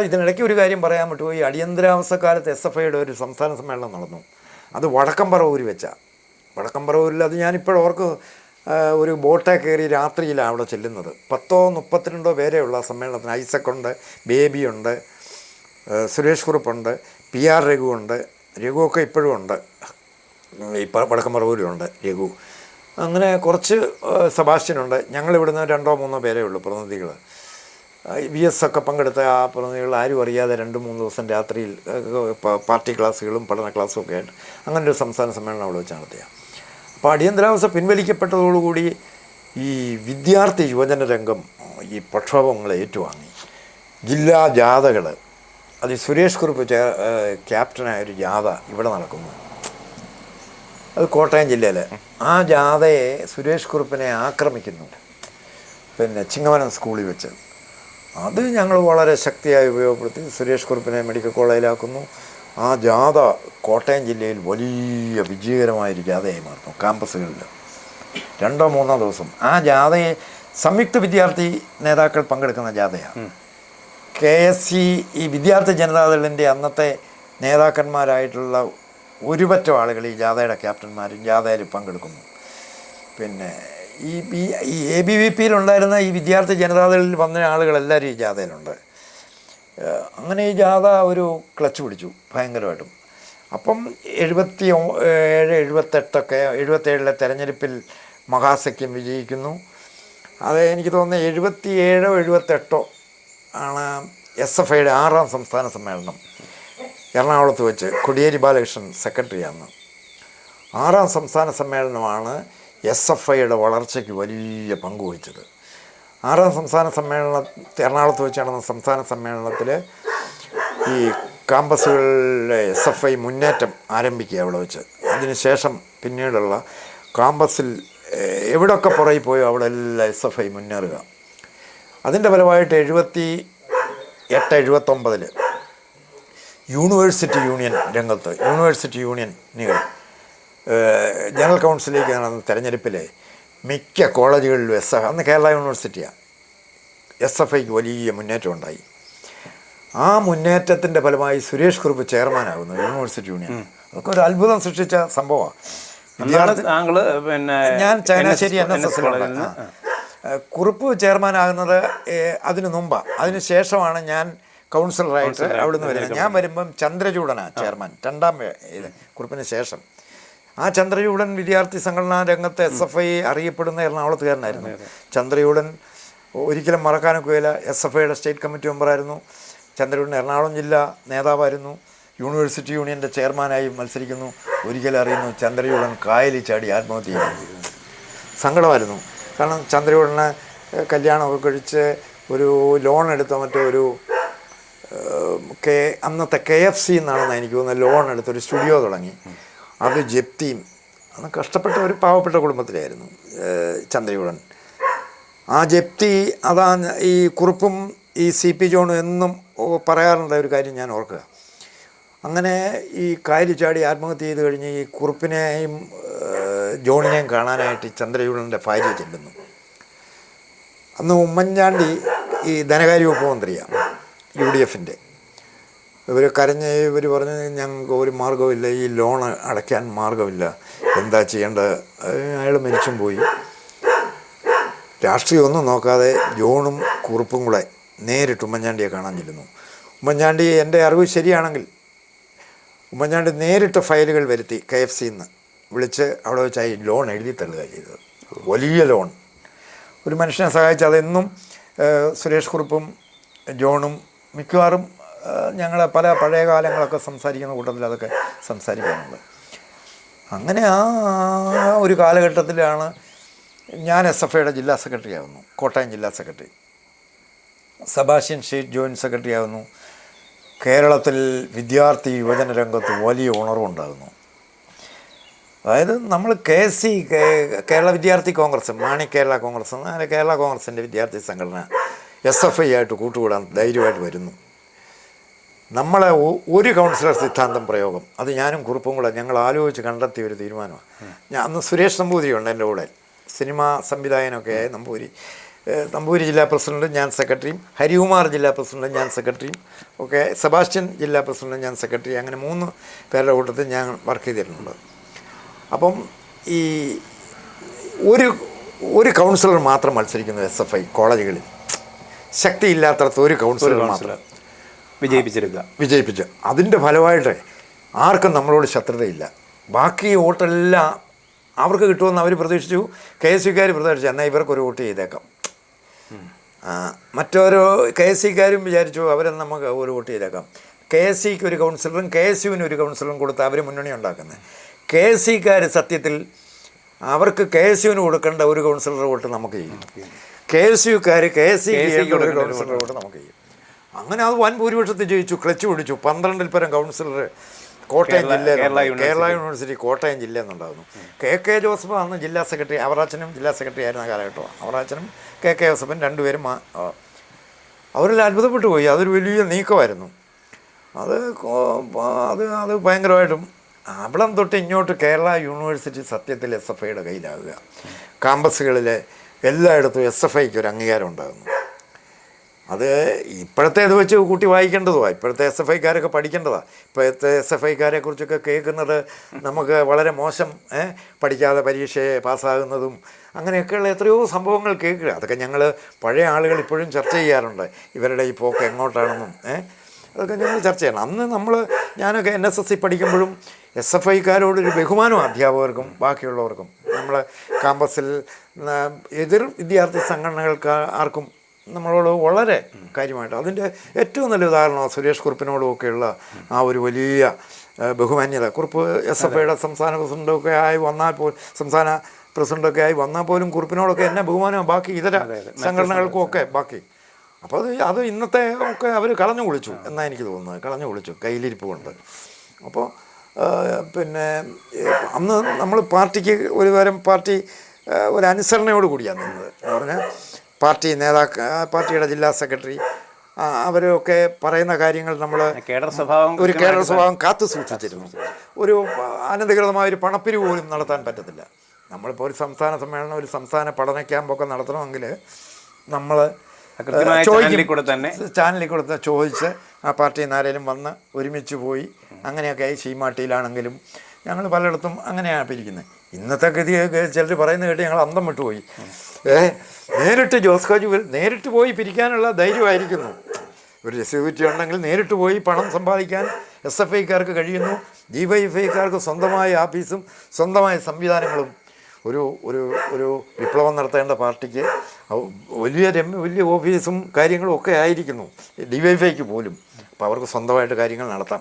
ഇതിനിടയ്ക്ക് ഒരു കാര്യം പറയാൻ പറ്റുമോ, ഈ അടിയന്തരാവസ്ഥ കാലത്ത് SFIയുടെ ഒരു സംസ്ഥാന സമ്മേളനം നടന്നു. അത് വടക്കംപറവൂർ വെച്ചാണ്. വടക്കംപറവൂരിൽ അത് ഞാനിപ്പോൾ ഓർക്ക് ഒരു ബോട്ടേ കയറി രാത്രിയിലാണ് അവിടെ ചെല്ലുന്നത്. 10-32 പേരെയുള്ള സമ്മേളനത്തിന്. ഐസക്കുണ്ട്, ബേബിയുണ്ട്, സുരേഷ് കുറുപ്പുണ്ട്, PR രഘുവുണ്ട്. രഘുവൊക്കെ ഇപ്പോഴും ഉണ്ട്, ഇപ്പം വടക്കംപറവൂരുണ്ട് രഘു. അങ്ങനെ കുറച്ച് സെബാസ്റ്റ്യനുണ്ട്. ഞങ്ങളിവിടുന്ന് 2-3 പേരേ ഉള്ളൂ പ്രതിനിധികൾ. VS ഒക്കെ പങ്കെടുത്ത ആ പ്രതിനിധികൾ ആരും അറിയാതെ 2-3 ദിവസം രാത്രിയിൽ പാർട്ടി ക്ലാസ്സുകളും പഠന ക്ലാസ്സും ഒക്കെ ആയിട്ട് അങ്ങനെ ഒരു സംസ്ഥാന സമ്മേളനം അവിടെ വെച്ച് നടത്തിയ. അപ്പോൾ അടിയന്തരാവസ്ഥ പിൻവലിക്കപ്പെട്ടതോടുകൂടി ഈ വിദ്യാർത്ഥി യുവജന രംഗം ഈ പ്രക്ഷോഭങ്ങളെ ഏറ്റുവാങ്ങി. ജില്ലാ ജാഥകൾ, അത് സുരേഷ് കുറുപ്പ് ക്യാപ്റ്റനായൊരു ജാഥ ഇവിടെ നടക്കുന്നു. അത് കോട്ടയം ജില്ലയിൽ. ആ ജാഥയെ സുരേഷ് കുറുപ്പിനെ ആക്രമിക്കുന്നു ചിങ്ങവനം സ്കൂളിൽ വെച്ച്. അത് ഞങ്ങൾ വളരെ ശക്തിയായി ഉപയോഗപ്പെടുത്തി. സുരേഷ് കുറുപ്പിനെ മെഡിക്കൽ കോളേജിലാക്കുന്നു. ആ ജാഥ കോട്ടയം ജില്ലയിൽ വലിയ വിജയകരമായൊരു ജാഥയായി മാറുന്നു. ക്യാമ്പസുകളിൽ 2-3 ദിവസം ആ ജാഥയെ സംയുക്ത വിദ്യാർത്ഥി നേതാക്കൾ പങ്കെടുക്കുന്ന ജാഥയാണ്. KSC ഈ വിദ്യാർത്ഥി ജനതാദളിൻ്റെ അന്നത്തെ നേതാക്കന്മാരായിട്ടുള്ള ഒരുപറ്റം ആളുകൾ ഈ ജാഥയുടെ ക്യാപ്റ്റന്മാരും ജാഥയിൽ പങ്കെടുക്കുന്നു. പിന്നെ ഈ ABVPയിലുണ്ടായിരുന്ന ഈ വിദ്യാർത്ഥി ജനതാദളിൽ വന്ന ആളുകളെല്ലാവരും ഈ ജാഥയിലുണ്ട്. അങ്ങനെ ഈ ജാഥ ഒരു ക്ലച്ച് പിടിച്ചു ഭയങ്കരമായിട്ടും. അപ്പം 77, 78 77 തെരഞ്ഞെടുപ്പിൽ മഹാസഖ്യം വിജയിക്കുന്നു. അത് എനിക്ക് തോന്നുന്നത് 77 78 ആണ് SFIയുടെ 6ാം സംസ്ഥാന സമ്മേളനം എറണാകുളത്ത് വെച്ച്. കോടിയേരി ബാലകൃഷ്ണൻ സെക്രട്ടറിയാണ്. 6ാം സംസ്ഥാന സമ്മേളനമാണ് SFIയുടെ വളർച്ചയ്ക്ക് വലിയ പങ്കുവഹിച്ചത്. 6ാം സംസ്ഥാന എറണാകുളത്ത് വെച്ച് നടന്ന സംസ്ഥാന സമ്മേളനത്തിൽ ഈ ക്യാമ്പസുകളിലെ SFI മുന്നേറ്റം ആരംഭിക്കുക അവിടെ വെച്ച്. അതിനുശേഷം പിന്നീടുള്ള ക്യാമ്പസിൽ എവിടെയൊക്കെ പുറകിൽ പോയോ അവിടെ എല്ലാം SFI മുന്നേറുക. അതിൻ്റെ ഫലമായിട്ട് 78 79 യൂണിവേഴ്സിറ്റി യൂണിയൻ രംഗത്ത് യൂണിവേഴ്സിറ്റി യൂണിയനുകൾ ജനറൽ കൗൺസിലേക്ക് നടന്ന തെരഞ്ഞെടുപ്പിൽ മിക്ക കോളേജുകളിലും അന്ന് കേരള യൂണിവേഴ്സിറ്റിയാണ് SFIക്ക് വലിയ മുന്നേറ്റം ഉണ്ടായി. ആ മുന്നേറ്റത്തിൻ്റെ ഫലമായി സുരേഷ് കുറുപ്പ് ചെയർമാനാകുന്നു യൂണിവേഴ്സിറ്റി യൂണിയൻ. അതൊക്കെ ഒരു അത്ഭുതം സൃഷ്ടിച്ച സംഭവമാണ്. ഞാൻ ചങ്ങനാശ്ശേരി NSS കുറുപ്പ് ചെയർമാനാകുന്നത് അതിനു മുമ്പാണ്. അതിന് ശേഷമാണ് ഞാൻ കൗൺസിലറായിട്ട് അവിടെ നിന്ന് വരുന്നത്. ഞാൻ വരുമ്പം ചന്ദ്രചൂഡനാണ് ചെയർമാൻ, 2ാം ഇത് കുറുപ്പിന് ശേഷം. ആ ചന്ദ്രചൂഡൻ വിദ്യാർത്ഥി സംഘടനാ രംഗത്ത് SFI അറിയപ്പെടുന്ന എറണാകുളത്തുകാരനായിരുന്നു. ചന്ദ്രചൂഡൻ ഒരിക്കലും മറക്കാനൊക്കുകയില്ല. SFIയുടെ സ്റ്റേറ്റ് കമ്മിറ്റി മെമ്പറായിരുന്നു. ചന്ദ്രചൂഡൻ എറണാകുളം ജില്ലാ നേതാവായിരുന്നു. യൂണിവേഴ്സിറ്റി യൂണിയൻ്റെ ചെയർമാനായി മത്സരിക്കുന്നു. ഒരിക്കലും അറിയുന്നു ചന്ദ്രചൂഡൻ കായലിൽ ചാടി ആത്മഹത്യ ചെയ്യുന്നു. സങ്കടമായിരുന്നു. കാരണം ചന്ദ്രചൂഡനെ കല്യാണമൊക്കെ കഴിച്ച് ഒരു ലോൺ എടുത്ത മറ്റൊരു അന്നത്തെ KFC എന്നാണെന്ന് എനിക്ക് തോന്നുന്നത് ലോൺ എടുത്തൊരു സ്റ്റുഡിയോ തുടങ്ങി. അത് ജപ്തിയും അന്ന് കഷ്ടപ്പെട്ട ഒരു പാവപ്പെട്ട കുടുംബത്തിലായിരുന്നു ചന്ദ്രചൂഡൻ. ആ ജപ്തി അതാ ഈ കുറുപ്പും ഈ CP ജോണും എന്നും പറയാറുള്ള ഒരു കാര്യം ഞാൻ ഓർക്കുക. അങ്ങനെ ഈ കായലിൽ ചാടി ആത്മഹത്യ ചെയ്ത് കഴിഞ്ഞ് ഈ കുറുപ്പിനെയും ജോണിനെയും കാണാനായിട്ട് ചന്ദ്രചൂഡൻ്റെ ഭാര്യ ചെല്ലുന്നു. അന്ന് ഉമ്മൻചാണ്ടി ഈ ധനകാര്യ വകുപ്പ് മന്ത്രിയാണ് UDFൻ്റെ. ഇവർ കരഞ്ഞ് ഇവർ പറഞ്ഞ് ഞങ്ങൾക്ക് ഒരു മാർഗ്ഗമില്ല, ഈ ലോൺ അടയ്ക്കാൻ മാർഗ്ഗമില്ല, എന്താ ചെയ്യേണ്ടത്. അയാൾ മരിച്ചും പോയി. രാഷ്ട്രീയം ഒന്നും നോക്കാതെ ജോണും കുറുപ്പും കൂടെ നേരിട്ട് ഉമ്മൻചാണ്ടിയെ കാണാൻ ചെല്ലുന്നു. ഉമ്മൻചാണ്ടി എൻ്റെ അറിവ് ശരിയാണെങ്കിൽ ഉമ്മൻചാണ്ടി നേരിട്ട് ഫയലുകൾ വരുത്തി KFCന്ന് വിളിച്ച് അവിടെ വെച്ചായി ലോൺ എഴുതി തള്ളുക ചെയ്തത്. വലിയ ലോൺ. ഒരു മനുഷ്യനെ സഹായിച്ച് അതെന്നും സുരേഷ് കുറുപ്പും ജോണും മിക്കവാറും ഞങ്ങൾ പല പഴയ കാലങ്ങളൊക്കെ സംസാരിക്കുന്ന കൂട്ടത്തിൽ അതൊക്കെ സംസാരിക്കാറുണ്ട്. അങ്ങനെ ആ ഒരു കാലഘട്ടത്തിലാണ് ഞാൻ SFIയുടെ ജില്ലാ സെക്രട്ടറി ആകുന്നു. കോട്ടയം ജില്ലാ secretary. Sebastian state joint secretary ആകുന്നു. കേരളത്തിൽ വിദ്യാർത്ഥി യുവജന രംഗത്ത് വലിയ ഉണർവുണ്ടാകുന്നു. അതായത് നമ്മൾ KSC കേരള വിദ്യാർത്ഥി കോൺഗ്രസ്, മാണി കേരള കോൺഗ്രസ്, അങ്ങനെ കേരള കോൺഗ്രസിൻ്റെ വിദ്യാർത്ഥി സംഘടന SFI ആയിട്ട് കൂട്ടുകൂടാൻ ധൈര്യമായിട്ട് വരുന്നു. നമ്മളെ ഒരു കൗൺസിലർ സിദ്ധാന്തം പ്രയോഗം, അത് ഞാനും കുറുപ്പും കൂടെ ഞങ്ങൾ ആലോചിച്ച് കണ്ടെത്തിയ ഒരു തീരുമാനമാണ്. അന്ന് സുരേഷ് നമ്പൂതിരിയുണ്ട് എൻ്റെ കൂടെ, സിനിമാ സംവിധായകനൊക്കെ നമ്പൂരി ജില്ലാ പ്രസിഡൻറ്റും ഞാൻ സെക്രട്ടറിയും, ഹരികുമാർ ജില്ലാ പ്രസിഡൻറ്റും ഞാൻ സെക്രട്ടറിയും ഒക്കെ, സെബാസ്റ്റ്യൻ ജില്ലാ പ്രസിഡൻറ്റും ഞാൻ സെക്രട്ടറി, അങ്ങനെ 3 പേരുടെ കൂട്ടത്തിൽ ഞാൻ വർക്ക് ചെയ്തിട്ടുണ്ട്. അപ്പം ഈ ഒരു കൗൺസിലർ മാത്രം മത്സരിക്കുന്നു SFI കോളേജുകളിൽ. ശക്തിയില്ലാത്തടത്ത് ഒരു കൗൺസിലർ മാത്രം വിജയിപ്പിച്ച് അതിൻ്റെ ഫലമായിട്ട് ആർക്കും നമ്മളോട് ശത്രുതയില്ല. ബാക്കി വോട്ടെല്ലാം അവർക്ക് കിട്ടുമെന്ന് അവർ പ്രതീക്ഷിച്ചു. KSCക്കാർ പ്രതീക്ഷിച്ചു എന്നാൽ ഇവർക്കൊരു വോട്ട് ചെയ്തേക്കാം. മറ്റോരോ KSCക്കാരും വിചാരിച്ചു അവരെ നമുക്ക് ഒരു വോട്ട് ചെയ്തേക്കാം. KSCക്ക് ഒരു കൗൺസിലറും KSUവിന് ഒരു കൗൺസിലറും കൊടുത്ത് അവർ മുന്നണി ഉണ്ടാക്കുന്നത്. KSCക്കാർ സത്യത്തിൽ അവർക്ക് KSUവിന് കൊടുക്കേണ്ട ഒരു കൗൺസിലർ വോട്ട് നമുക്ക് ചെയ്യും. KSUക്കാർ KSCക്ക് ഒരു കൗൺസിലർ വോട്ട് നമുക്ക് ചെയ്യും. അങ്ങനെ അത് വൻ ഭൂരിപക്ഷത്തിൽ ജയിച്ചു, ക്ലച്ച് പിടിച്ചു. 12-ൽ പരം കൗൺസിലർ കോട്ടയം ജില്ല, കേരള യൂണിവേഴ്സിറ്റി കോട്ടയം ജില്ല എന്നുണ്ടാകുന്നു. KK ജോസഫ് അന്ന് ജില്ലാ സെക്രട്ടറി, അവറാച്ചനും ജില്ലാ സെക്രട്ടറി ആയിരുന്ന കാലഘട്ടമാണ്. അവറാച്ചനും KK ജോസഫും 2 പേരും. അവരെല്ലാം അത്ഭുതപ്പെട്ടു പോയി. അതൊരു വലിയ നീക്കമായിരുന്നു. അത് അത് ഭയങ്കരമായിട്ടും അവിടം തൊട്ട് ഇങ്ങോട്ട് കേരള യൂണിവേഴ്സിറ്റി സത്യത്തിൽ SFIയുടെ കയ്യിലാകുക. കാമ്പസുകളിൽ എല്ലായിടത്തും SFIക്ക് ഒരു അംഗീകാരം ഉണ്ടാകുന്നു. അത് ഇപ്പോഴത്തെ ഇത് വെച്ച് കൂട്ടി വായിക്കേണ്ടതുമാണ്. ഇപ്പോഴത്തെ SFIക്കാരൊക്കെ പഠിക്കേണ്ടതാണ്. ഇപ്പോഴത്തെ SFIക്കാരെ കുറിച്ചൊക്കെ കേൾക്കുന്നത് നമുക്ക് വളരെ മോശം, പഠിക്കാതെ പരീക്ഷയെ പാസ്സാകുന്നതും അങ്ങനെയൊക്കെയുള്ള എത്രയോ സംഭവങ്ങൾ കേൾക്കുക. അതൊക്കെ ഞങ്ങൾ പഴയ ആളുകൾ ഇപ്പോഴും ചർച്ച ചെയ്യാറുണ്ട്. ഇവരുടെ ഈ പോക്ക് എങ്ങോട്ടാണെന്നും അതൊക്കെ ഞങ്ങൾ ചർച്ച ചെയ്യണം. അന്ന് ഞാനൊക്കെ NSS പഠിക്കുമ്പോഴും SFIക്കാരോടൊരു ബഹുമാനം അധ്യാപകർക്കും ബാക്കിയുള്ളവർക്കും. നമ്മൾ കാമ്പസിൽ എതിർ വിദ്യാർത്ഥി സംഘടനകൾക്ക് ആർക്കും നമ്മളോട് വളരെ കാര്യമായിട്ട്. അതിൻ്റെ ഏറ്റവും നല്ല ഉദാഹരണമാണ് സുരേഷ് കുറുപ്പിനോടുമൊക്കെയുള്ള ആ ഒരു വലിയ ബഹുമാന്യത. കുറുപ്പ് SFIയുടെ സംസ്ഥാന പ്രസിഡൻ്റൊക്കെ ആയി വന്നാൽ പോലും പ്രസിഡൻ്റൊക്കെ ആയി വന്നാൽ പോലും കുറുപ്പിനോടൊക്കെ എന്നെ ബഹുമാനമാണ് ബാക്കി ഇതര സംഘടനകൾക്കും ഒക്കെ ബാക്കി. അപ്പോൾ അത് ഇന്നത്തെ ഒക്കെ അവർ കളഞ്ഞു കുളിച്ചു എന്നാണ് എനിക്ക് തോന്നുന്നത്. കളഞ്ഞു കുളിച്ചു കയ്യിലിരിപ്പ് കൊണ്ട്. അപ്പോൾ പിന്നെ അന്ന് നമ്മൾ പാർട്ടിക്ക് ഒരു തരം ഒരു അനുസരണയോട് കൂടിയാണ് നിന്നത്. എന്ന് പറഞ്ഞാൽ പാർട്ടിയുടെ ജില്ലാ സെക്രട്ടറി അവരൊക്കെ പറയുന്ന കാര്യങ്ങൾ നമ്മൾ ഒരു കേഡർ സ്വഭാവം കാത്തു സൂക്ഷിച്ചിരുന്നു. ഒരു അനധികൃതമായൊരു പണപ്പിരിവ് പോലും നടത്താൻ പറ്റത്തില്ല. നമ്മളിപ്പോൾ ഒരു സംസ്ഥാന സമ്മേളനം, ഒരു സംസ്ഥാന പഠന ക്യാമ്പൊക്കെ നടത്തണമെങ്കിൽ നമ്മൾ ചാനലിൽ കൊടുത്ത് ചോദിച്ച് ആ പാർട്ടിയിൽ നിന്ന് ആരെങ്കിലും വന്ന് ഒരുമിച്ച് പോയി അങ്ങനെയൊക്കെ സീമാട്ടിയിലാണെങ്കിലും ഞങ്ങൾ പലയിടത്തും അങ്ങനെയാണ് പിരിക്കുന്നത്. ഇന്നത്തെ ഗതി ചിലർ പറയുന്നത് കേട്ട് ഞങ്ങൾ അന്തം വിട്ടുപോയി. നേരിട്ട് ജോസ് ജോർജ് നേരിട്ട് പോയി പിരിക്കാനുള്ള ധൈര്യമായിരിക്കുന്നു. ഒരു സെക്യൂരിറ്റി ഉണ്ടെങ്കിൽ നേരിട്ട് പോയി പണം സമ്പാദിക്കാൻ SFIക്കാർക്ക് കഴിയുന്നു. DYFIക്കാർക്ക് സ്വന്തമായ ആഫീസും സ്വന്തമായ സംവിധാനങ്ങളും. ഒരു വിപ്ലവം നടത്തേണ്ട പാർട്ടിക്ക് വലിയ ഓഫീസും കാര്യങ്ങളും ഒക്കെ ആയിരിക്കുന്നു DYFIക്ക് പോലും. അപ്പോൾ അവർക്ക് സ്വന്തമായിട്ട് കാര്യങ്ങൾ നടത്താം.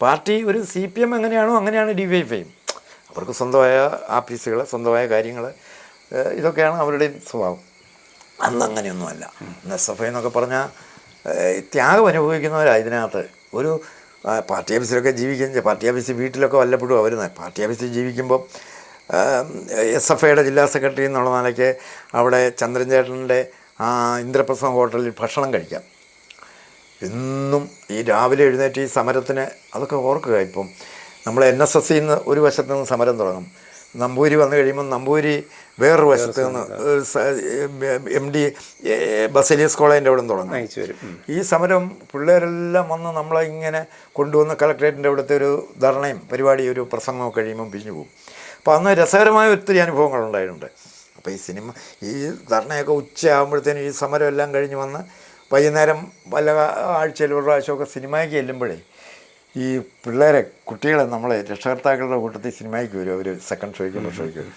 പാർട്ടി ഒരു CPM എങ്ങനെയാണോ അങ്ങനെയാണ് DYFI. അവർക്ക് സ്വന്തമായ ആഫീസുകൾ, സ്വന്തമായ കാര്യങ്ങൾ, ഇതൊക്കെയാണ് അവരുടെ സ്വഭാവം. അന്ന് അങ്ങനെയൊന്നുമല്ല. SFI എന്നൊക്കെ പറഞ്ഞാൽ ത്യാഗം അനുഭവിക്കുന്നവരാണ് ഇതിനകത്ത്. ഒരു പാർട്ടി ഓഫീസിലൊക്കെ ജീവിക്കുന്ന, പാർട്ടി ഓഫീസ് വീട്ടിലൊക്കെ വല്ലപ്പോഴും വരുന്നത്. പാർട്ടി ഓഫീസിൽ ജീവിക്കുമ്പോൾ SFIയുടെ ജില്ലാ സെക്രട്ടറി എന്നുള്ള നിലയ്ക്ക് അവിടെ ചന്ദ്രൻ ചേട്ടൻ്റെ ഇന്ദ്രപ്രസ്ഥം ഹോട്ടലിൽ ഭക്ഷണം കഴിക്കാം. എന്നും ഈ രാവിലെ എഴുന്നേറ്റ് ഈ സമരത്തിന് അതൊക്കെ ഓർക്കുക. ഇപ്പം നമ്മൾ NSSൽ നിന്ന് ഒരു വശത്ത് നിന്ന് സമരം തുടങ്ങും. നമ്പൂരി വന്നു കഴിയുമ്പോൾ നമ്പൂരി വേറൊരു വശത്ത് നിന്ന് MD ബസേലിയസ് കോളേജിൻ്റെ അവിടെ നിന്ന് തുടങ്ങും. ഈ സമരം പിള്ളേരെല്ലാം വന്ന് നമ്മളെ ഇങ്ങനെ കൊണ്ടുവന്ന് കളക്ട്രേറ്റിൻ്റെ അവിടുത്തെ ഒരു ധർണയും പരിപാടി, ഒരു പ്രസംഗമൊക്കെ കഴിയുമ്പം പിരിഞ്ഞു പോകും. അപ്പോൾ അന്ന് രസകരമായ ഒത്തിരി അനുഭവങ്ങളുണ്ടായിട്ടുണ്ട്. അപ്പോൾ ഈ ധർണയൊക്കെ ഉച്ചയാകുമ്പോഴത്തേനും ഈ സമരം എല്ലാം കഴിഞ്ഞ് വന്ന് വൈകുന്നേരം വല്ല ആഴ്ചയിൽ ഒരു പ്രാവശ്യമൊക്കെ സിനിമയ്ക്ക് ചെല്ലുമ്പോഴേ ഈ കുട്ടികളെ നമ്മളെ രക്ഷകർത്താക്കളുടെ കൂട്ടത്തിൽ സിനിമയ്ക്ക് വരും. അവർ സെക്കൻഡ് ഷോയ്ക്ക് ഫസ്റ്റ് ഷോയ്ക്ക് വരും.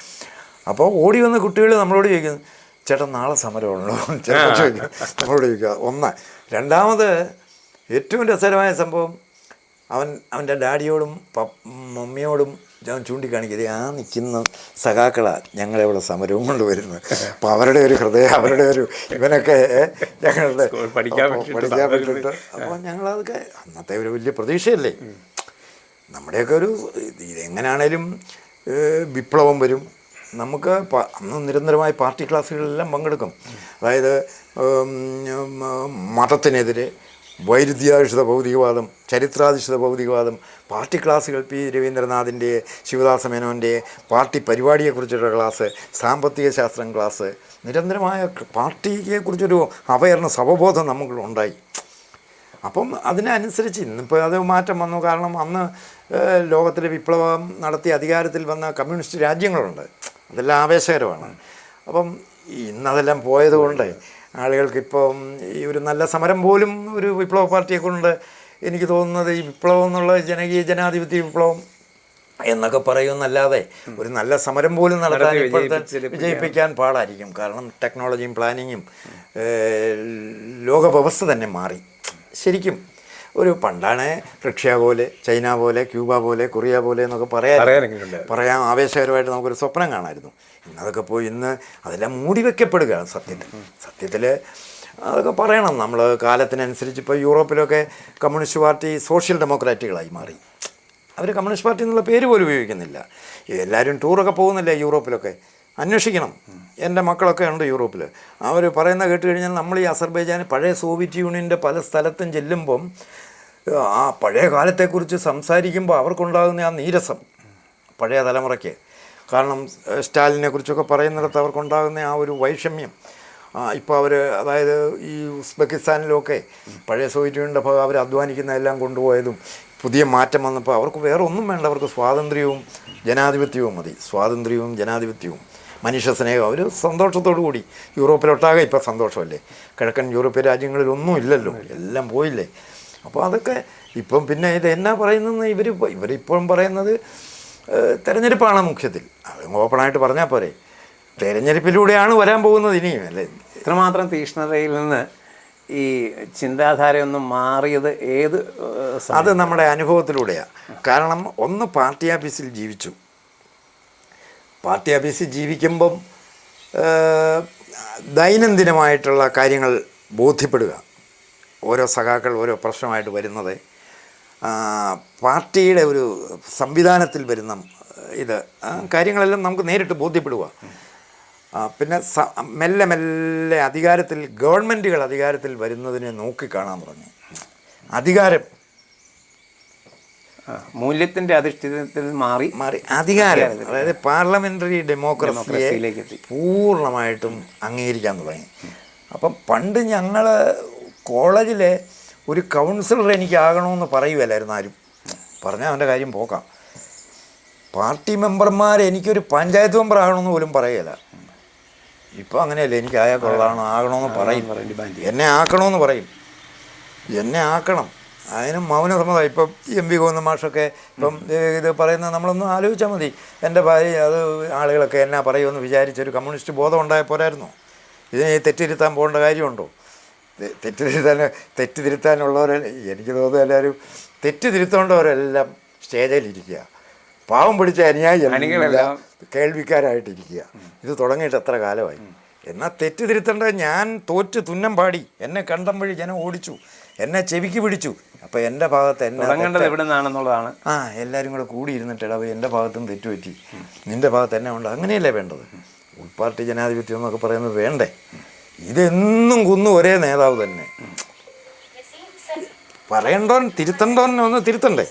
അപ്പോൾ ഓടി വന്ന കുട്ടികൾ നമ്മളോട് ചോദിക്കുന്നു, ചേട്ടൻ നാളെ സമരമുണ്ടോ? ചേട്ടൻ ചോദിക്കും, നമ്മളോട് ചോദിക്കുക. ഒന്ന്. രണ്ടാമത് ഏറ്റവും രസകരമായ സംഭവം, അവൻ്റെ ഡാഡിയോടും മമ്മിയോടും ഞാൻ ചൂണ്ടിക്കാണിക്കുന്നത് ആ നിൽക്കുന്ന സഖാക്കളാണ് ഞങ്ങളിവിടെ സമരവും കൊണ്ട് വരുന്നത്. അപ്പോൾ അവരുടെ ഒരു ഹൃദയം, അവരുടെ ഒരു ഇവനൊക്കെ ഞങ്ങളുടെ പഠിക്കാൻ വേണ്ടിയിട്ട്. അപ്പോൾ ഞങ്ങളതൊക്കെ അന്നത്തെ ഒരു വലിയ പ്രതീക്ഷയല്ലേ. നമ്മുടെയൊക്കെ ഇതെങ്ങനെയാണേലും വിപ്ലവം വരും. നമുക്ക് അന്ന് നിരന്തരമായി പാർട്ടി ക്ലാസ്സുകളിലെല്ലാം പങ്കെടുക്കും. അതായത് മതത്തിനെതിരെ, വൈരുദ്ധ്യാധിഷ്ഠിത ഭൗതികവാദം, ചരിത്രാധിഷ്ഠിത ഭൗതികവാദം, പാർട്ടി ക്ലാസ്സുകൾ P. രവീന്ദ്രനാഥിൻ്റെ, ശിവദാസ മേനോൻ്റെ പാർട്ടി പരിപാടിയെക്കുറിച്ചുള്ള ക്ലാസ്, സാമ്പത്തിക ശാസ്ത്രം ക്ലാസ്, നിരന്തരമായ പാർട്ടിയെക്കുറിച്ചൊരു അവയർനെസ്, അവബോധം നമുക്കുണ്ടായി. അപ്പം അതിനനുസരിച്ച് ഇന്നിപ്പോൾ അത് മാറ്റം വന്നു. കാരണം അന്ന് ലോകത്തിലെ വിപ്ലവം നടത്തി അധികാരത്തിൽ വന്ന കമ്മ്യൂണിസ്റ്റ് രാജ്യങ്ങളുണ്ട്. അതെല്ലാം ആവേശകരമാണ്. അപ്പം ഇന്നതെല്ലാം പോയതുകൊണ്ട് ആളുകൾക്കിപ്പം ഈ ഒരു നല്ല സമരം പോലും ഒരു വിപ്ലവ പാർട്ടിയെ കൊണ്ട് എനിക്ക് തോന്നുന്നത് ഈ വിപ്ലവം എന്നുള്ള ജനാധിപത്യ വിപ്ലവം എന്നൊക്കെ പറയുമെന്നല്ലാതെ ഒരു നല്ല സമരം പോലും നടത്താൻ ഇപ്പോഴത്തെ വിജയിപ്പിക്കാൻ പാടായിരിക്കും. കാരണം ടെക്നോളജിയും പ്ലാനിങ്ങും ലോകവ്യവസ്ഥ തന്നെ മാറി. ശരിക്കും ഒരു പണ്ടാണ് റഷ്യ പോലെ, ചൈന പോലെ, ക്യൂബ പോലെ, കൊറിയ പോലെ എന്നൊക്കെ പറയാൻ ആവേശകരമായിട്ട് നമുക്കൊരു സ്വപ്നം കാണാമായിരുന്നു. ഇന്നതൊക്കെ പോയി ഇന്ന് അതെല്ലാം മൂടി വയ്ക്കപ്പെടുകയാണ്. സത്യത്തിൽ അതൊക്കെ പറയണം. നമ്മൾ കാലത്തിനനുസരിച്ച് ഇപ്പോൾ യൂറോപ്പിലൊക്കെ കമ്മ്യൂണിസ്റ്റ് പാർട്ടി സോഷ്യൽ ഡെമോക്രാറ്റുകളായി മാറി. അവർ കമ്മ്യൂണിസ്റ്റ് പാർട്ടി എന്നുള്ള പേര് പോലും ഉപയോഗിക്കുന്നില്ല. എല്ലാവരും ടൂറൊക്കെ പോകുന്നില്ലേ യൂറോപ്പിലൊക്കെ. അന്വേഷിക്കണം. എൻ്റെ മക്കളൊക്കെ ഉണ്ട് യൂറോപ്പിൽ. അവർ പറയുന്ന കേട്ട് കഴിഞ്ഞാൽ നമ്മൾ ഈ അസർബൈജാൻ പഴയ സോവിയറ്റ് യൂണിയൻ്റെ പല സ്ഥലത്തും ചെല്ലുമ്പം ആ പഴയ കാലത്തെക്കുറിച്ച് സംസാരിക്കുമ്പോൾ അവർക്കുണ്ടാകുന്ന ആ നീരസം പഴയ തലമുറയ്ക്ക്, കാരണം സ്റ്റാലിനെ കുറിച്ചൊക്കെ പറയുന്നിടത്ത് അവർക്കുണ്ടാകുന്ന ആ ഒരു വൈഷമ്യം ഇപ്പോൾ അവർ, അതായത് ഈ ഉസ്ബെക്കിസ്ഥാനിലൊക്കെ പഴയ സോവിയറ്റ് യൂണിയൻ്റെ ഭാഗം അവർ അധ്വാനിക്കുന്നതെല്ലാം കൊണ്ടുപോയതും പുതിയ മാറ്റം വന്നപ്പോൾ അവർക്ക് വേറെ ഒന്നും വേണ്ട, അവർക്ക് സ്വാതന്ത്ര്യവും ജനാധിപത്യവും മതി. സ്വാതന്ത്ര്യവും ജനാധിപത്യവും മനുഷ്യ സ്നേഹം. അവർ സന്തോഷത്തോടു കൂടി യൂറോപ്പിലൊട്ടാകെ ഇപ്പോൾ സന്തോഷമല്ലേ. കിഴക്കൻ യൂറോപ്യൻ രാജ്യങ്ങളിലൊന്നും ഇല്ലല്ലോ, എല്ലാം പോയില്ലേ. അപ്പോൾ അതൊക്കെ ഇപ്പം പിന്നെ ഇത് എന്നാ പറയുന്നത്, ഇവരിപ്പോഴും പറയുന്നത് തെരഞ്ഞെടുപ്പാണ് മുഖ്യത്തിൽ. അത് ഓപ്പണായിട്ട് പറഞ്ഞാൽ പോരെ, തെരഞ്ഞെടുപ്പിലൂടെയാണ് വരാൻ പോകുന്നത് ഇനിയും അല്ലേ. ഇത്രമാത്രം തീക്ഷ്ണതയിൽ നിന്ന് ഈ ചിന്താധാരയൊന്നും മാറിയത് ഏത്? അത് നമ്മുടെ അനുഭവത്തിലൂടെയാണ്. കാരണം ഒന്ന് പാർട്ടി ഓഫീസിൽ ജീവിച്ചു. പാർട്ടി ഓഫീസിൽ ജീവിക്കുമ്പം ദൈനംദിനമായിട്ടുള്ള കാര്യങ്ങൾ ബോധ്യപ്പെടുക. ഓരോ സഖാക്കൾ ഓരോ പ്രശ്നമായിട്ട് വരുന്നത് പാർട്ടിയുടെ ഒരു സംവിധാനത്തിൽ വരുന്ന ഇത് കാര്യങ്ങളെല്ലാം നമുക്ക് നേരിട്ട് ബോധ്യപ്പെടുക. പിന്നെ മെല്ലെ മെല്ലെ ഗവൺമെൻറ്റുകൾ അധികാരത്തിൽ വരുന്നതിനെ നോക്കിക്കാണാൻ തുടങ്ങി. അധികാരം മൂല്യത്തിൻ്റെ അധിഷ്ഠിതത്തിൽ മാറി അധികാരം, അതായത് പാർലമെൻ്ററി ഡെമോക്രസിയിലേക്ക് പൂർണ്ണമായിട്ടും അംഗീകരിക്കാൻ തുടങ്ങി. അപ്പം പണ്ട് ഞങ്ങൾ കോളേജിലെ ഒരു കൗൺസിലർ എനിക്കാകണമെന്ന് പറയുമല്ലായിരുന്നു ആരും. പറഞ്ഞാൽ അവൻ്റെ കാര്യം പോക്കാം. പാർട്ടി മെമ്പർമാർ എനിക്കൊരു പഞ്ചായത്ത് മെമ്പർ ആകണമെന്ന് പോലും പറയുകയില്ല. ഇപ്പോൾ അങ്ങനെയല്ലേ, എനിക്ക് ആകണമെന്ന് പറയും, എന്നെ ആക്കണമെന്ന് പറയും, എന്നെ ആക്കണം. അതിനും മൗനസമ്മതം. ഇപ്പം MP ഗോവിന്ദൻ മാഷൊക്കെ ഇപ്പം ഇത് പറയുന്നത് നമ്മളൊന്ന് ആലോചിച്ചാൽ മതി. എൻ്റെ ഭാര്യ അത് ആളുകളൊക്കെ എന്നാ പറയുമെന്ന് വിചാരിച്ചൊരു കമ്മ്യൂണിസ്റ്റ് ബോധം ഉണ്ടായ പോരായിരുന്നു. ഇതിനെ തെറ്റിരുത്താൻ പോകേണ്ട കാര്യമുണ്ടോ? തെറ്റിതിരുത്താനുള്ളവരെ എനിക്ക് തോന്നുന്നു എല്ലാവരും തെറ്റിതിരുത്തേണ്ടവരെല്ലാം സ്റ്റേജിലിരിക്കുക, പാവം പിടിച്ച അനുയായികളെല്ലാം കേൾവിക്കാരായിട്ടിരിക്കുക. ഇത് തുടങ്ങിയിട്ട് എത്ര കാലമായി. എന്നാൽ തെറ്റിതിരുത്തേണ്ടത് ഞാൻ തോറ്റ് തുന്നം പാടി, എന്നെ കണ്ടം വഴി ജനം ഓടിച്ചു, എന്നെ ചെവിക്ക് പിടിച്ചു. അപ്പോൾ എൻ്റെ ഭാഗത്ത് എവിടെ നിന്നാണെന്നുള്ളതാണ്. എല്ലാവരും കൂടെ കൂടിയിരുന്നിട്ട് ഇടവ് എൻ്റെ ഭാഗത്തും തെറ്റുപറ്റി, നിൻ്റെ ഭാഗത്ത് എന്നെ ഉണ്ട്. അങ്ങനെയല്ലേ വേണ്ടത്. ഉൾപാർട്ടി ജനാധിപത്യം എന്നൊക്കെ പറയുന്നത് വേണ്ടേ? ഇതെന്നും കുന്നു ഒരേ നേതാവ് തന്നെ. പറയണ്ടോൻ തിരുത്തണ്ടോൻ ഒന്ന് തിരുത്തണ്ടേ?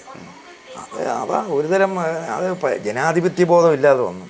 അതാ ഒരുതരം അത് ജനാധിപത്യ ബോധം ഇല്ലാതെ വന്നു.